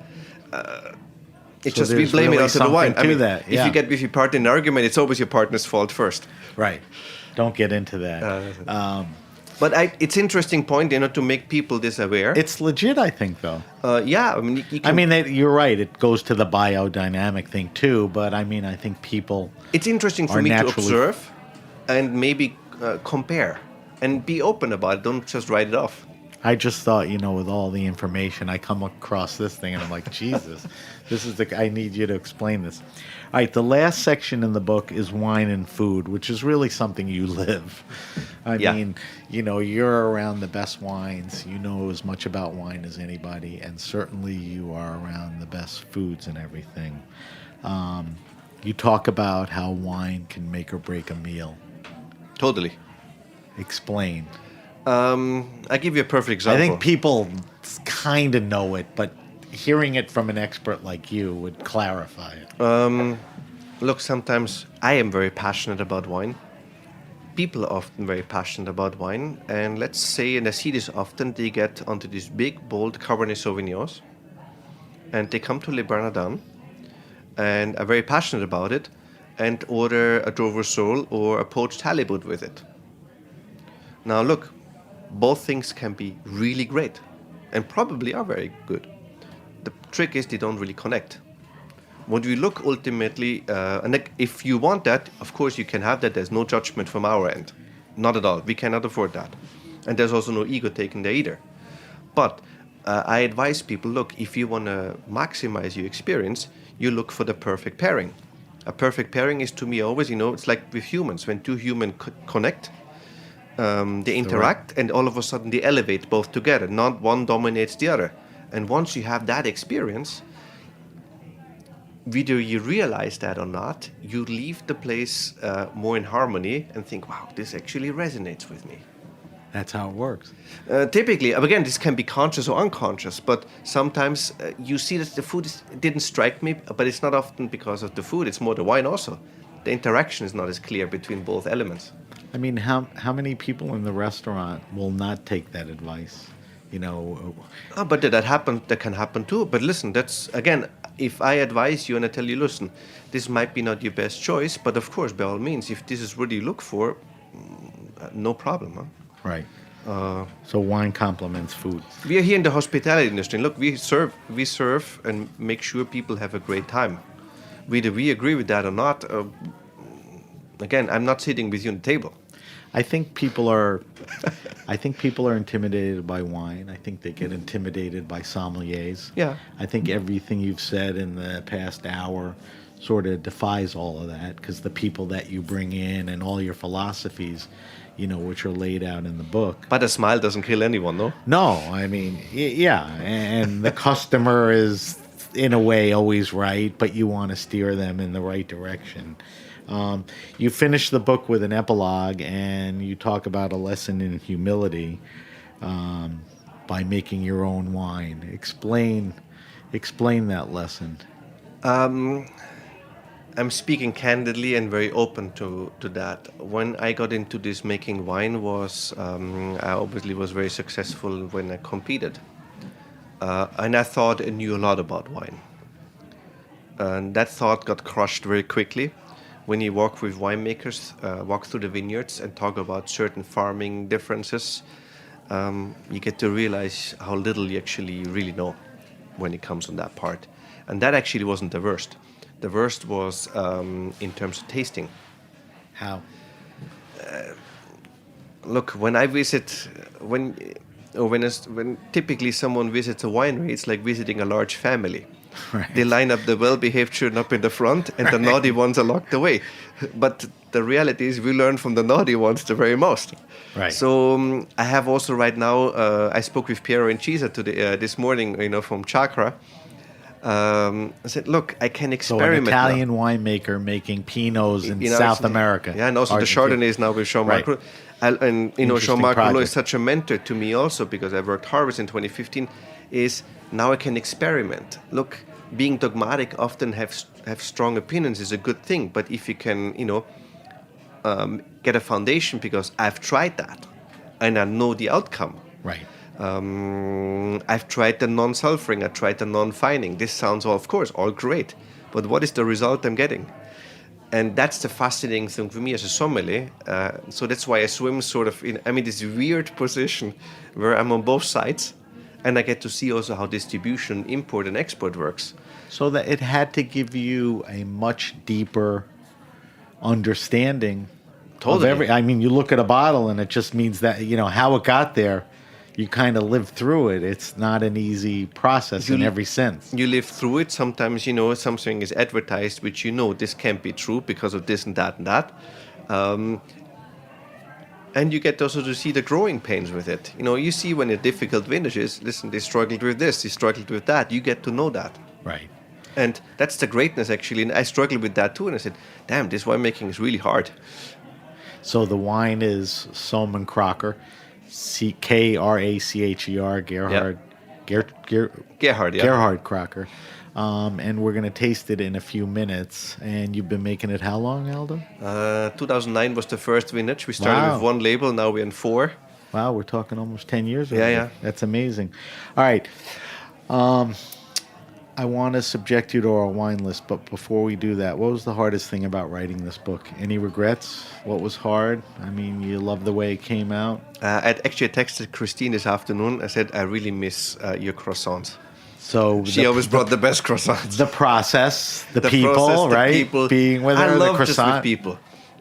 It's So just we there's blame it really onto the wine. something to that, yeah. If you part in an argument, it's always your partner's fault first. Right. Don't get into that. But it's interesting point, to make people this aware. It's legit, I think, though. Yeah, I mean, you can, I mean, you're right. It goes to the biodynamic thing, too. But, I mean, I think people... it's interesting for are me to naturally- observe and maybe compare and be open about it. Don't just write it off. I just thought, with all the information, I come across this thing and I'm like, Jesus, I need you to explain this. All right, the last section in the book is wine and food, which is really something you live. I Yeah. mean, you're around the best wines. You know as much about wine as anybody, and certainly you are around the best foods and everything. You talk about how wine can make or break a meal. Totally. Explain. I give you a perfect example. I think people kind of know it, but hearing it from an expert like you would clarify it. Look, sometimes I am very passionate about wine. People are often very passionate about wine. And let's say, and I see this often, they get onto these big, bold Cabernet Sauvignons. And they come to Le Bernardin and are very passionate about it and order a Dover sole or a poached halibut with it. Now look, both things can be really great and probably are very good. The trick is they don't really connect. When we look ultimately, and if you want that, of course you can have that. There's no judgment from our end. Not at all. We cannot afford that. And there's also no ego taken there either. But I advise people, look, if you want to maximize your experience, you look for the perfect pairing. A perfect pairing is, to me, always, it's like with humans. When two humans connect, they interact, and all of a sudden they elevate both together. Not one dominates the other. And once you have that experience, whether you realize that or not, you leave the place more in harmony and think, wow, this actually resonates with me. That's how it works. Typically, again, this can be conscious or unconscious, but sometimes you see that the food didn't strike me, but it's not often because of the food, it's more the wine also. The interaction is not as clear between both elements. I mean, how many people in the restaurant will not take that advice? But that can happen too. But listen, that's, again, if I advise you and I tell you, listen, this might be not your best choice, but of course, by all means, if this is what you look for, no problem. Huh? Right. So wine complements food. We are here in the hospitality industry. And look, we serve and make sure people have a great time. Whether we agree with that or not, again, I'm not sitting with you on the table. I think people are intimidated by wine. I think they get intimidated by sommeliers. Yeah. I think everything you've said in the past hour sort of defies all of that, because the people that you bring in and all your philosophies, which are laid out in the book. But a smile doesn't kill anyone, no? No, I mean, yeah, and the customer is, in a way, always right, but you want to steer them in the right direction. You finish the book with an epilogue, and you talk about a lesson in humility by making your own wine. Explain that lesson. I'm speaking candidly and very open to that. When I got into this making wine, I obviously was very successful when I competed, and I thought I knew a lot about wine. And that thought got crushed very quickly when you walk with winemakers, walk through the vineyards, and talk about certain farming differences. You get to realize how little you actually really know when it comes on that part, and that actually wasn't the worst. The worst was in terms of tasting. How? Look, when I visit, when typically someone visits a winery, it's like visiting a large family. Right. They line up the well-behaved children up in the front, and the naughty ones are locked away. But the reality is, we learn from the naughty ones the very most. Right. So I have also right now. I spoke with Piero Incisa today, this morning, from Chakra. I said, look, I can So experiment an now. Italian winemaker making Pinots in You know, South it's- America. Yeah, and also Argentina. the Chardonnays now with Jean-Marc. Right. And Interesting Jean-Marc Rouleau project. is such a mentor to me also, because I worked Harvest in 2015. Is now I can experiment. Look, being dogmatic often have strong opinions is a good thing, but if you can get a foundation, because I've tried that and I know the outcome. Right. I've tried the non-sulfuring, I tried the non-fining. This sounds, of course, all great, but what is the result I'm getting? And that's the fascinating thing for me as a sommelier. So that's why I swim sort of I'm in this weird position where I'm on both sides, and I get to see also how distribution, import and export works. So that it had to give you a much deeper understanding Totally. of I mean, you look at a bottle and it just means that, how it got there, you kind of live through it. It's not an easy process in every sense. You live through it. Sometimes, something is advertised, which this can't be true because of this and that and that. And you get also to see the growing pains with it. You see when a difficult vintage is, listen, they struggled with this, they struggled with that. You get to know that. Right. And that's the greatness, actually. And I struggled with that too. And I said, damn, this winemaking is really hard. So the wine is Sohm Crocker, Kracher, Gerhard. Gerhard, yeah. Gerhard Crocker. And we're going to taste it in a few minutes. And you've been making it how long, Aldo? 2009 was the first vintage. We started with one label. Now we're in 4. Wow, we're talking almost 10 years ago. Yeah. That's amazing. All right. I want to subject you to our wine list, but before we do that, what was the hardest thing about writing this book? Any regrets? What was hard? I mean, you love the way it came out. I texted Christine this afternoon. I said, I really miss your croissants. So She always brought the best croissants. the process, the people, process, the right? people. Being with I her, the love just with croissant. people.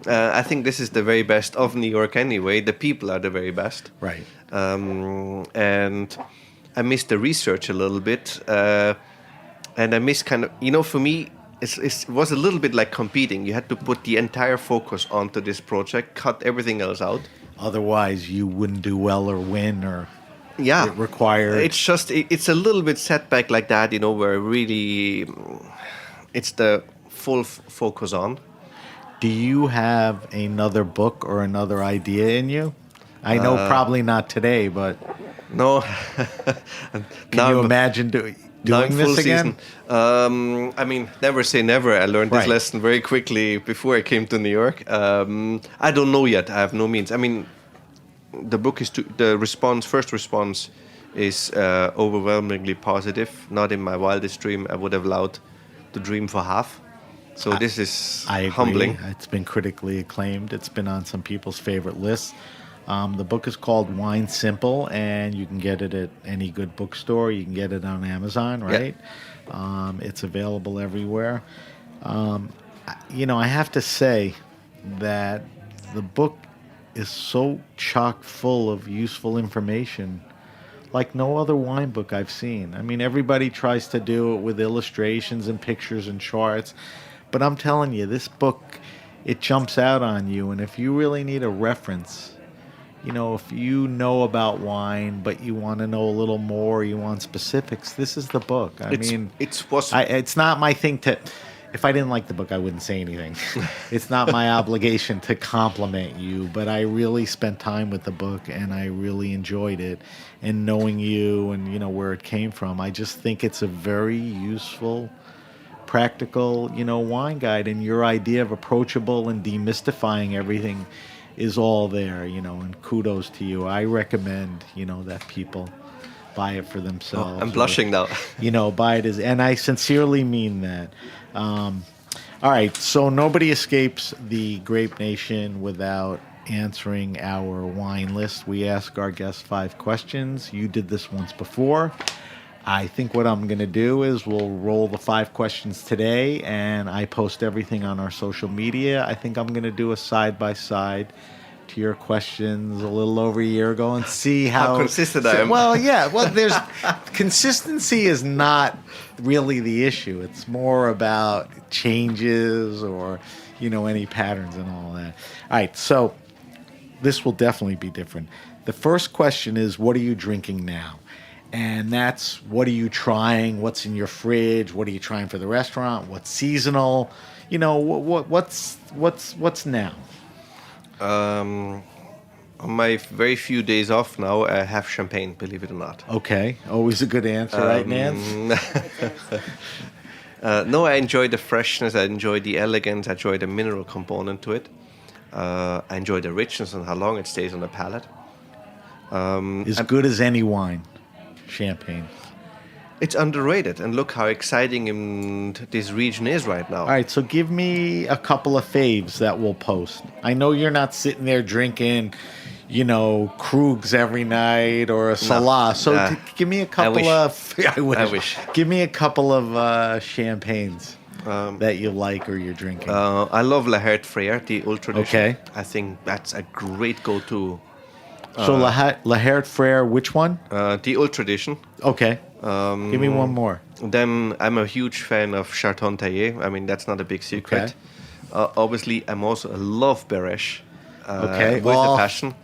I think this is the very best of New York anyway. The people are the very best. Right. And I miss the research a little bit. And I miss kind of, for me, it was a little bit like competing. You had to put the entire focus onto this project, cut everything else out. Otherwise, you wouldn't do well or win or Yeah. it required. It's just, it's a little bit setback like that, where really it's the full focus on. Do you have another book or another idea in you? I know probably not today, but No. can you imagine doing this again? Never say never. I learned this Right. lesson very quickly before I came to New York. I don't know yet. I have no means. The book is first response is overwhelmingly positive. Not in my wildest dream I would have allowed to dream for half. So this is I agree. humbling. It's been critically acclaimed. It's been on some people's favorite lists. The book is called Wine Simple, and you can get it at any good bookstore. You can get it on Amazon, right? It's available everywhere. I have to say that the book is so chock full of useful information like no other wine book I've seen. I mean, everybody tries to do it with illustrations and pictures and charts, but I'm telling you, this book, it jumps out on you, and if you really need a reference, if you know about wine, but you want to know a little more, you want specifics, this is the book. It's not my thing to... If I didn't like the book, I wouldn't say anything. It's not my obligation to compliment you, but I really spent time with the book, and I really enjoyed it. And knowing you and, where it came from, I just think it's a very useful practical, wine guide, and your idea of approachable and demystifying everything is all there, and kudos to you. I recommend, that people buy it for themselves. I'm blushing now. Buy it and I sincerely mean that. All right, so nobody escapes the Grape Nation without answering our wine list. We ask our guests 5 questions. You did this once before. I think what I'm going to do is we'll roll the 5 questions today, and I post everything on our social media. I think I'm going to do a side-by-side to your questions a little over a year ago and see how consistent I am. Well, yeah. Well, there's consistency is not really the issue. It's more about changes or, any patterns and all that. All right, so this will definitely be different. The first question is, what are you drinking now? And that's, what are you trying? What's in your fridge? What are you trying for the restaurant? What's seasonal? What's now? On my very few days off now, I have champagne, believe it or not. Okay. Always a good answer, right, Nance? No, I enjoy the freshness. I enjoy the elegance. I enjoy the mineral component to it. I enjoy the richness and how long it stays on the palate. As good as any wine. Champagne. It's underrated, and look how exciting this region is right now. All right, so give me a couple of faves that we'll post. I know you're not sitting there drinking, Krugs every night or a Salah. So give me a couple of. I wish. Give me a couple of champagnes that you like or you're drinking. I love La Herte Frère, the Ultra Edition. Okay. I think that's a great go-to. So La Herte Frère, which one? The Ultra Edition. Okay. Give me one more. Then I'm a huge fan of Charton Taillé. I mean, that's not a big secret. Okay. Obviously, I'm also a love Beresh. Okay. With a passion.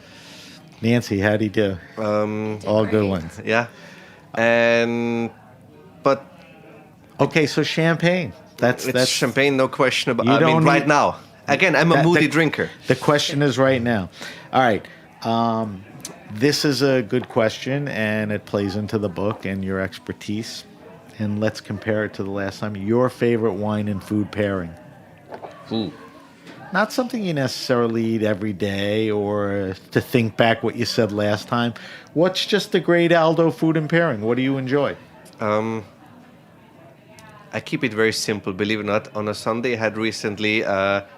Nancy, how'd he do? All good ones. Yeah. But okay, so champagne. That's champagne, no question about. Right now. Again, I'm a moody drinker. The question is right now. All right. This is a good question, and it plays into the book and your expertise. And let's compare it to the last time. Your favorite wine and food pairing. Ooh. Not something you necessarily eat every day or to think back what you said last time. What's just a great Aldo food and pairing? What do you enjoy? I keep it very simple, believe it or not. On a Sunday, I had recently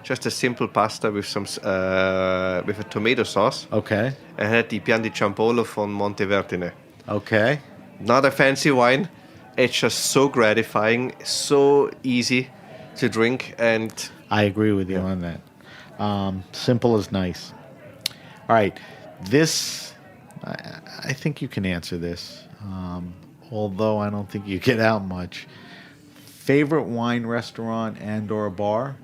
just a simple pasta with with a tomato sauce. Okay. I had the Pian di Ciampolo from Montevertine. Okay. Not a fancy wine. It's just so gratifying, so easy to drink, and I agree with you on that. Simple is nice. All right. This, I think you can answer this, although I don't think you get out much. Favorite wine restaurant and or bar?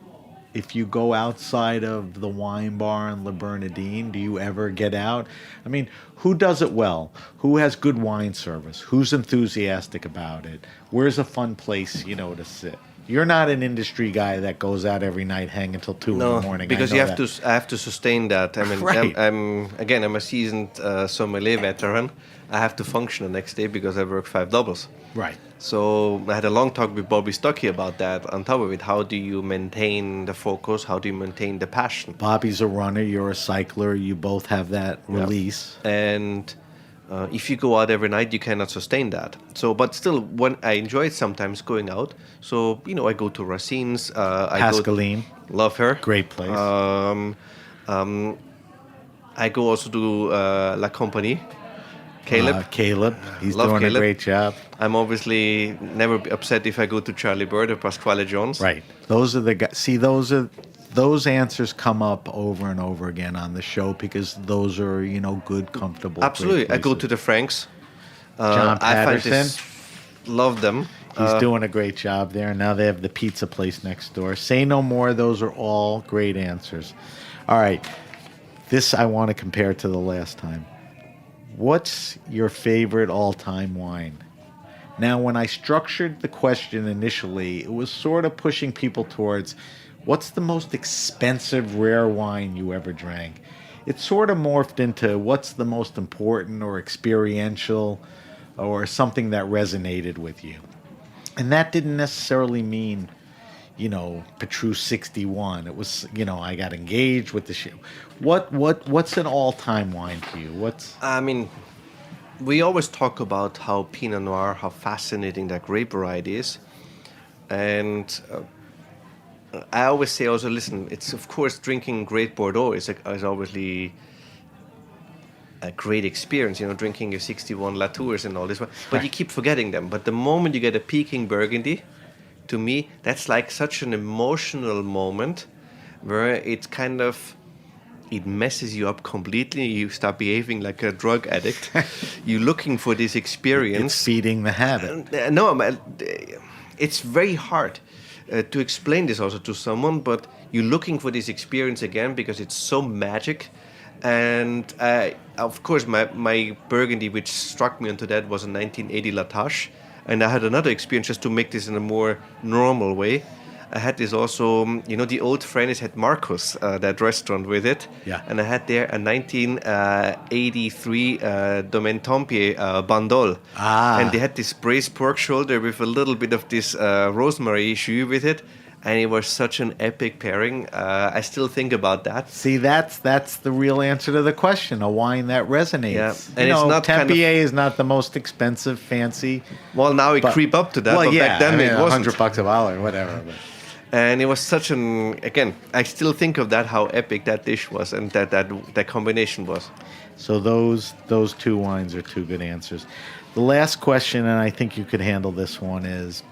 If you go outside of the wine bar in Le Bernardin, do you ever get out? I mean, who does it well? Who has good wine service? Who's enthusiastic about it? Where's a fun place, to sit? You're not an industry guy that goes out every night, hang until 2 in the morning. Because I have to sustain that. I mean, right. I'm a seasoned sommelier veteran. I have to function the next day because I work 5 doubles. Right. So I had a long talk with Bobby Stuckey about that. On top of it, how do you maintain the focus? How do you maintain the passion? Bobby's a runner. You're a cycler. You both have that release. And if you go out every night, you cannot sustain that. So, but still, when I enjoy it sometimes going out. So, I go to Racine's. Pascaline. Love her. Great place. I go also to La Compagnie. Caleb. He's doing a great job. I'm obviously never upset if I go to Charlie Bird or Pasquale Jones. Right. Those are the guys. See, those answers come up over and over again on the show because those are, good, comfortable. Absolutely. I go to the Franks. John Patterson. Love them. He's doing a great job there. And now they have the pizza place next door. Say no more. Those are all great answers. All right. This I want to compare to the last time. What's your favorite all-time wine? Now, when I structured the question initially, it was sort of pushing people towards what's the most expensive rare wine you ever drank? It sort of morphed into what's the most important or experiential or something that resonated with you. And that didn't necessarily mean Petrus 61. It was, I got engaged with the shit. What's an all-time wine to you? I mean, we always talk about how Pinot Noir, how fascinating that grape variety is. And I always say also, listen, it's of course drinking great Bordeaux is obviously a great experience, drinking your 61 Latours and all this. But you keep forgetting them. But the moment you get a peaking Burgundy, to me, that's like such an emotional moment where it messes you up completely. You start behaving like a drug addict. You're looking for this experience. It's feeding the habit. It's very hard to explain this also to someone, but you're looking for this experience again because it's so magic. And of course, my Burgundy, which struck me onto that, was a 1980 La Tâche. And I had another experience just to make this in a more normal way. I had this also, the old French had Marcus, that restaurant with it. Yeah. And I had there a 1983 Domaine Tempier Bandol. And they had this braised pork shoulder with a little bit of this rosemary jus with it. And it was such an epic pairing. I still think about that. See, that's the real answer to the question. A wine that resonates. Yeah, and it's not Tempier is not the most expensive, fancy. Well, now it creep up to that. Well, but yeah, back then it wasn't. $100 a bottle or whatever. But. And it was such again, I still think of that, how epic that dish was and that combination was. So those two wines are two good answers. The last question, and I think you could handle this one, is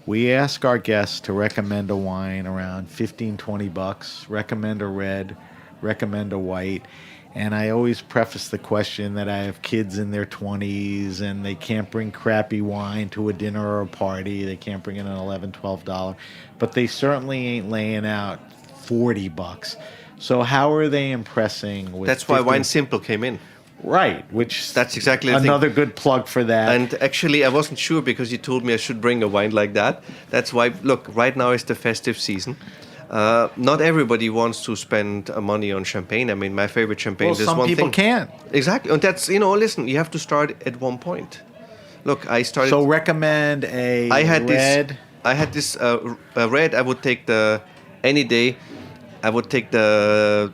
we ask our guests to recommend a wine around $15-20, recommend a red, recommend a white. And I always preface the question that I have kids in their 20s and they can't bring crappy wine to a dinner or a party. They can't bring in an $11, $12. But they certainly ain't laying out $40. So how are they impressing with That's why Wine Simple came in. Right, that's exactly the another thing. good plug for that. And actually, I wasn't sure because you told me I should bring a wine like that. That's why, look, right now is the festive season. Not everybody wants to spend money on champagne. I mean, my favorite champagne is one thing. Some people can't. Exactly. And that's, listen, you have to start at one point. Look, I started... So recommend a red. I had this red. I would take any day, I would take the...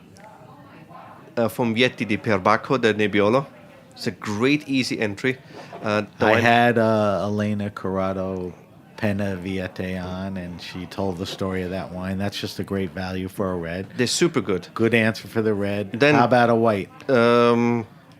from Vietti di Perbacco, the Nebbiolo. It's a great, easy entry. I had Elena Corrado Penna Vietti on, and she told the story of that wine. That's just a great value for a red. They're super good. Good answer for the red. Then, how about a white?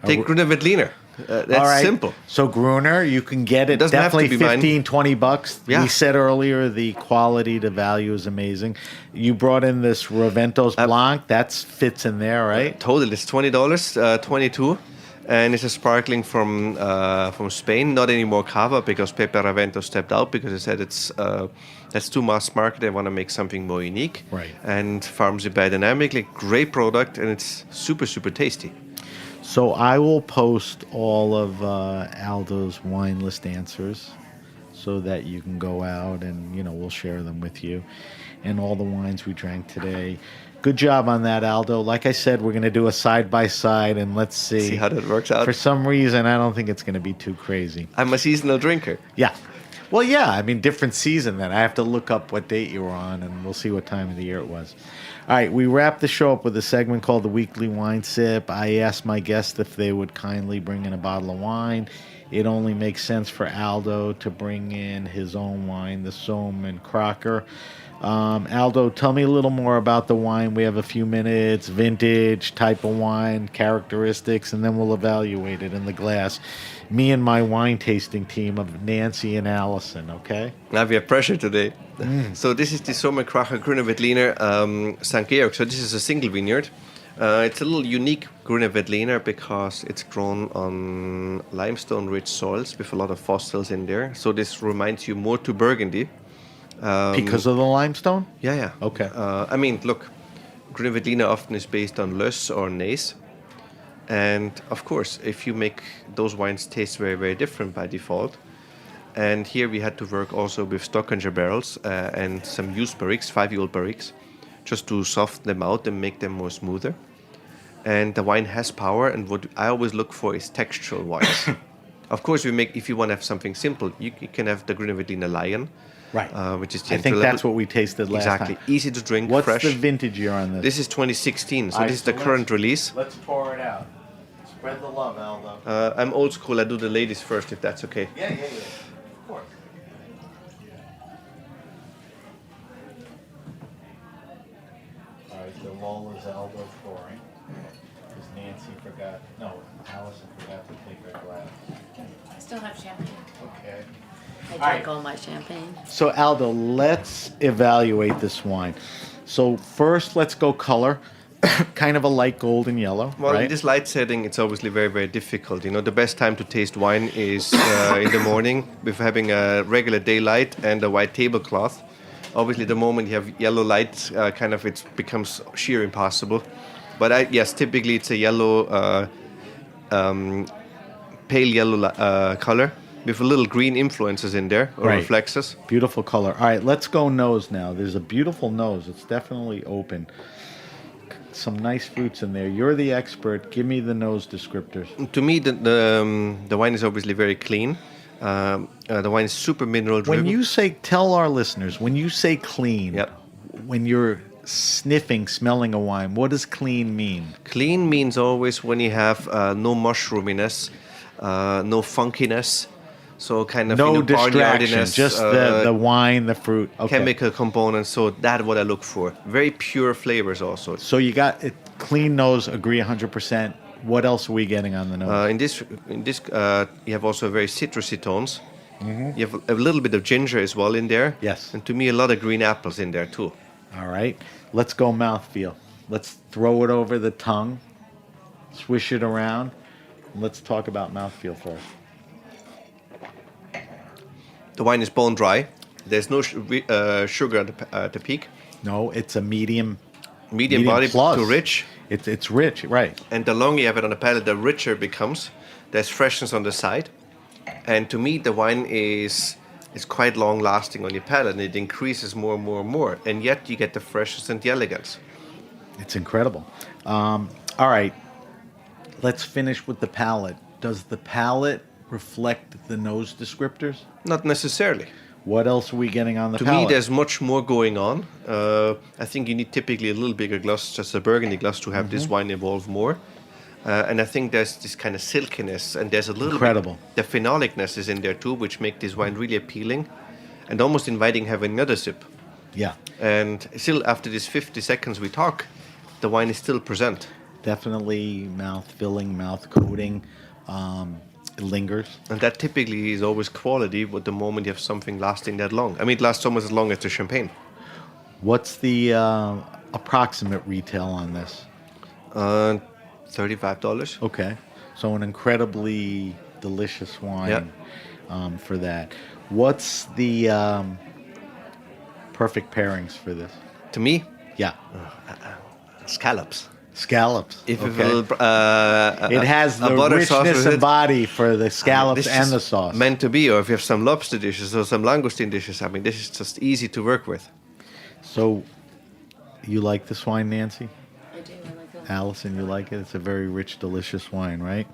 Take Gruner Veltliner. That's all right. simple. So Gruner, you can get it Doesn't definitely have to be $15-20. Yeah. We said earlier the quality to value is amazing. You brought in this Raventos Blanc. That fits in there, right? Totally. It's $20, $22. And it's a sparkling from Spain. Not anymore Cava because Pepe Ravento stepped out because he said that's too mass market. They want to make something more unique. Right. And farms it biodynamically. Great product, and it's super, super tasty. So I will post all of Aldo's wine list answers so that you can go out and, we'll share them with you. And all the wines we drank today. Good job on that, Aldo. Like I said, we're going to do a side-by-side, and let's see how that works out. For some reason, I don't think it's going to be too crazy. I'm a seasonal drinker. Yeah. Well, yeah, I mean, different season then. I have to look up what date you were on, and we'll see what time of the year it was. All right, we wrap the show up with a segment called the Weekly Wine Sip. I asked my guests if they would kindly bring in a bottle of wine. It only makes sense for Aldo to bring in his own wine, the Sohm and Crocker. Aldo, tell me a little more about the wine. We have a few minutes, vintage, type of wine, characteristics, and then we'll evaluate it in the glass. Me and my wine tasting team of Nancy and Allison, okay? Now we have pressure today. So this is the Sohm and Crocker Gruner Veltliner St. Georg. So this is a single vineyard. It's a little unique Gruner Veltliner because it's grown on limestone-rich soils with a lot of fossils in there. So this reminds you more to Burgundy. Because of the limestone? Yeah. Okay. I mean, look, Gruner Veltliner often is based on Löss or Nace. And, of course, if you make those wines taste very, very different by default. And here we had to work also with Stockinger barrels and some used barriques, 5-year-old barriques, just to soften them out and make them more smoother. And the wine has power, and what I always look for is textural wines. Of course, if you want to have something simple, you can have the Gruner Veltliner Lion. Right. Which is the I think that's what we tasted last exactly. time. Easy to drink, What's fresh. the vintage year on this? This is 2016, so All right, this is the let's- current release. Let's pour it out. Spread the love, Aldo. I'm old school. I do the ladies first, if that's okay. Yeah. Of course. All right, the lull is Aldo pouring. Because Allison forgot to take her glass. I still have champagne. Okay. I right. drank all my champagne. So Aldo, let's evaluate this wine. So first, let's go color. Kind of a light golden yellow, Well, right? in this light setting, it's obviously very, very difficult. You know, the best time to taste wine is in the morning with having a regular daylight and a white tablecloth. Obviously, the moment you have yellow light, it becomes sheer impossible. But yes, typically it's a yellow, pale yellow color with a little green influences in there or Right. reflexes. Beautiful color. All right, let's go nose now. There's a beautiful nose. It's definitely open. Some nice fruits in there. You're the expert. Give me the nose descriptors. To me, the wine is obviously very clean. The wine is super mineral driven. When you say, tell our listeners, when you say clean, Yep. when you're sniffing, smelling a wine, what does clean mean? Clean means always when you have no mushroominess, no funkiness, so kind of No distraction, barnyardiness, just the wine, the fruit. Okay. chemical components. So that's what I look for. Very pure flavors also. So you got it, clean nose, agree 100%. What else are we getting on the nose? In this, you have also very citrusy tones. You have a little bit of ginger as well in there. Yes. And to me, a lot of green apples in there too. All right. Let's go mouthfeel. Let's throw it over the tongue, swish it around. And let's talk about mouthfeel first. The wine is bone dry. There's no sugar at the peak. No, it's a medium Body plus. to rich. It's rich, right. And the longer you have it on the palate, the richer it becomes. There's freshness on the side. And to me, the wine is quite long lasting on your palate, and it increases more and more and more. And yet you get the freshness and the elegance. It's incredible. All right. Let's finish with the palate. Does the palate reflect the nose descriptors? Not necessarily. What else are we getting on the To palate? me, there's much more going on. I think you need typically a little bigger glass, just a burgundy glass, to have this wine evolve more. And I think there's this kind of silkiness, and there's a little Incredible. bit, the phenolicness is in there too, which make this wine really appealing and almost inviting having another sip. Yeah, And still, after these 50 seconds we talk, the wine is still present. definitely mouth filling, mouth coating. It lingers. And that typically is always quality, but the moment you have something lasting that long. I mean, it lasts almost as long as the champagne. What's the approximate retail on this? $35. Okay, so an incredibly delicious wine for that. What's the perfect pairings for this? To me, Yeah, scallops. scallops. If okay. it It has the butter sauce richness with and it, body for the scallops this and is the sauce. meant to be. Or if you have some lobster dishes or some langoustine dishes, I mean, this is just easy to work with. So, you like this wine, Nancy? I do. I like that. Allison, you like it? It's a very rich, delicious wine, right?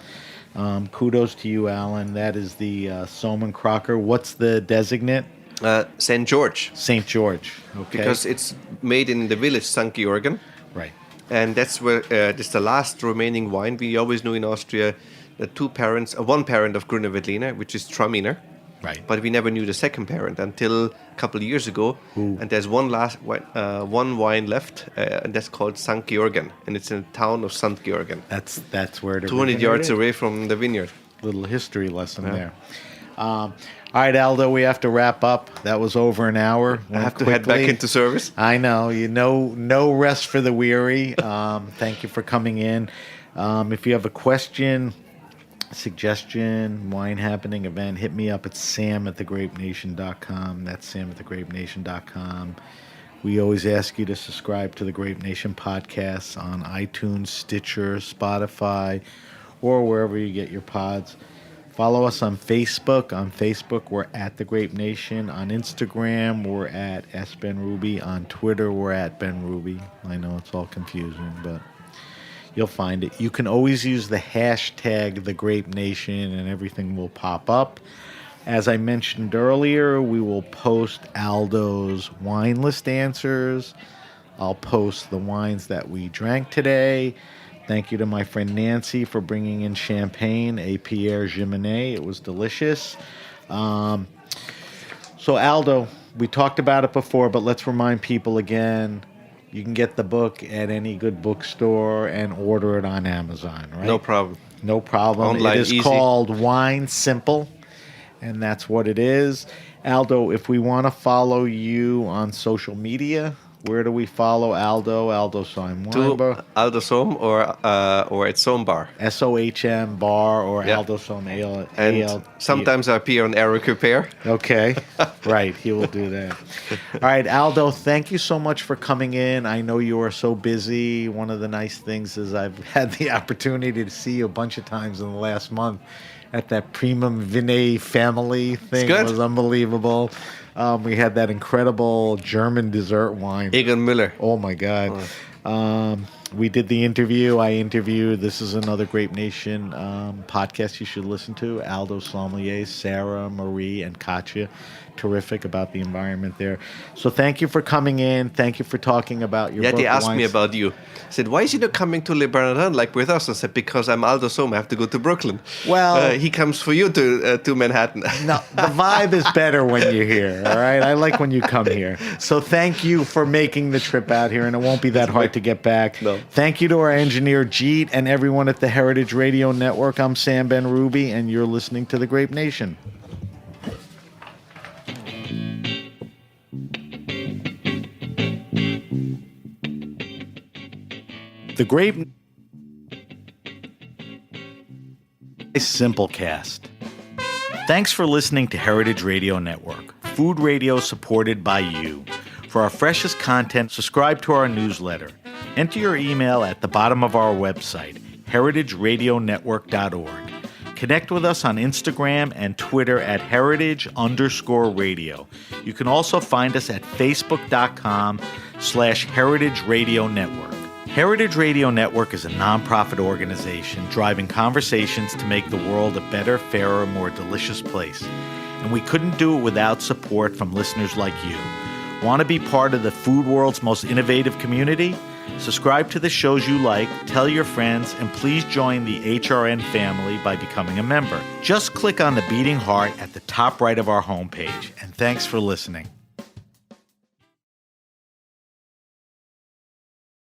Kudos to you, Alan. That is the Sohm Crocker. What's the designate? St. George, St. George. Okay. because it's made in the village St. Georgen. right. And that's where this is the last remaining wine. We always knew in Austria the one parent of Grüner Veltliner, which is Traminer. Right. But we never knew the second parent until a couple of years ago. And there's one wine left, and that's called St. Georgen, and it's in the town of St. Georgen, That's where it 200 yards originated. away from the vineyard. Little history lesson there. All right, Aldo, we have to wrap up. That was over an hour. I have to head back Quickly. into service. I know. No rest for the weary. Thank you for coming in. If you have a question, suggestion, wine happening, event, hit me up at sam@thegrapenation.com. That's sam@thegrapenation.com. We always ask you to subscribe to the Grape Nation podcasts on iTunes, Stitcher, Spotify, or wherever you get your pods. Follow us on Facebook. On Facebook, we're at The Grape Nation. On Instagram, we're at SBenRuby. On Twitter, we're at BenRuby. I know it's all confusing, but you'll find it. You can always use the hashtag The Grape Nation, and everything will pop up. As I mentioned earlier, we will post Aldo's wine list answers. I'll post the wines that we drank today. Thank you to my friend Nancy for bringing in champagne, a Pierre Giminet. It was delicious. So Aldo, we talked about it before, but let's remind people again. You can get the book at any good bookstore and order it on Amazon, right? No problem. No problem. Online, it is easy. called Wine Simple, and that's what it is. Aldo, if we want to follow you on social media, where do we follow Aldo? Aldo Sohm Wine To Bar, Aldo Sohm or at Sohm Bar. SOHM Bar, or Yeah. Aldo Sohm AL. And sometimes I appear on Eric Repair. Okay, right. He will do that. All right, Aldo, thank you so much for coming in. I know you are so busy. One of the nice things is I've had the opportunity to see you a bunch of times in the last month at that Primum Vinay family thing. good. It was unbelievable. We had that incredible German dessert wine. Egon Müller. Oh, my God. We did the interview. I interviewed. This is another Grape Nation podcast you should listen to. Aldo Sommelier, Sarah, Marie, and Katya. Terrific about the environment there. So thank you for coming in. Thank you for talking about your Yeah, book. they asked me Wines. about you. I said, why is he not coming to Le Bernardin like with us? I said, because I'm Aldo Sohm. I have to go to Brooklyn. Well- he comes for you to Manhattan. No, the vibe is better when you're here, all right? I like when you come here. So thank you for making the trip out here, and it won't be that hard to get back. No. Thank you to our engineer, Jeet, and everyone at the Heritage Radio Network. I'm Sam Ben Ruby, and you're listening to The Grape Nation. The Grape Simplecast. Thanks for listening to Heritage Radio Network, food radio supported by you. For our freshest content, subscribe to our newsletter. Enter your email at the bottom of our website, heritageradionetwork.org. Connect with us on Instagram and Twitter at heritage_radio. You can also find us at facebook.com/Heritage Radio Network. Heritage Radio Network is a nonprofit organization driving conversations to make the world a better, fairer, more delicious place. And we couldn't do it without support from listeners like you. Want to be part of the food world's most innovative community? Subscribe to the shows you like, tell your friends, and please join the HRN family by becoming a member. Just click on the beating heart at the top right of our homepage. And thanks for listening.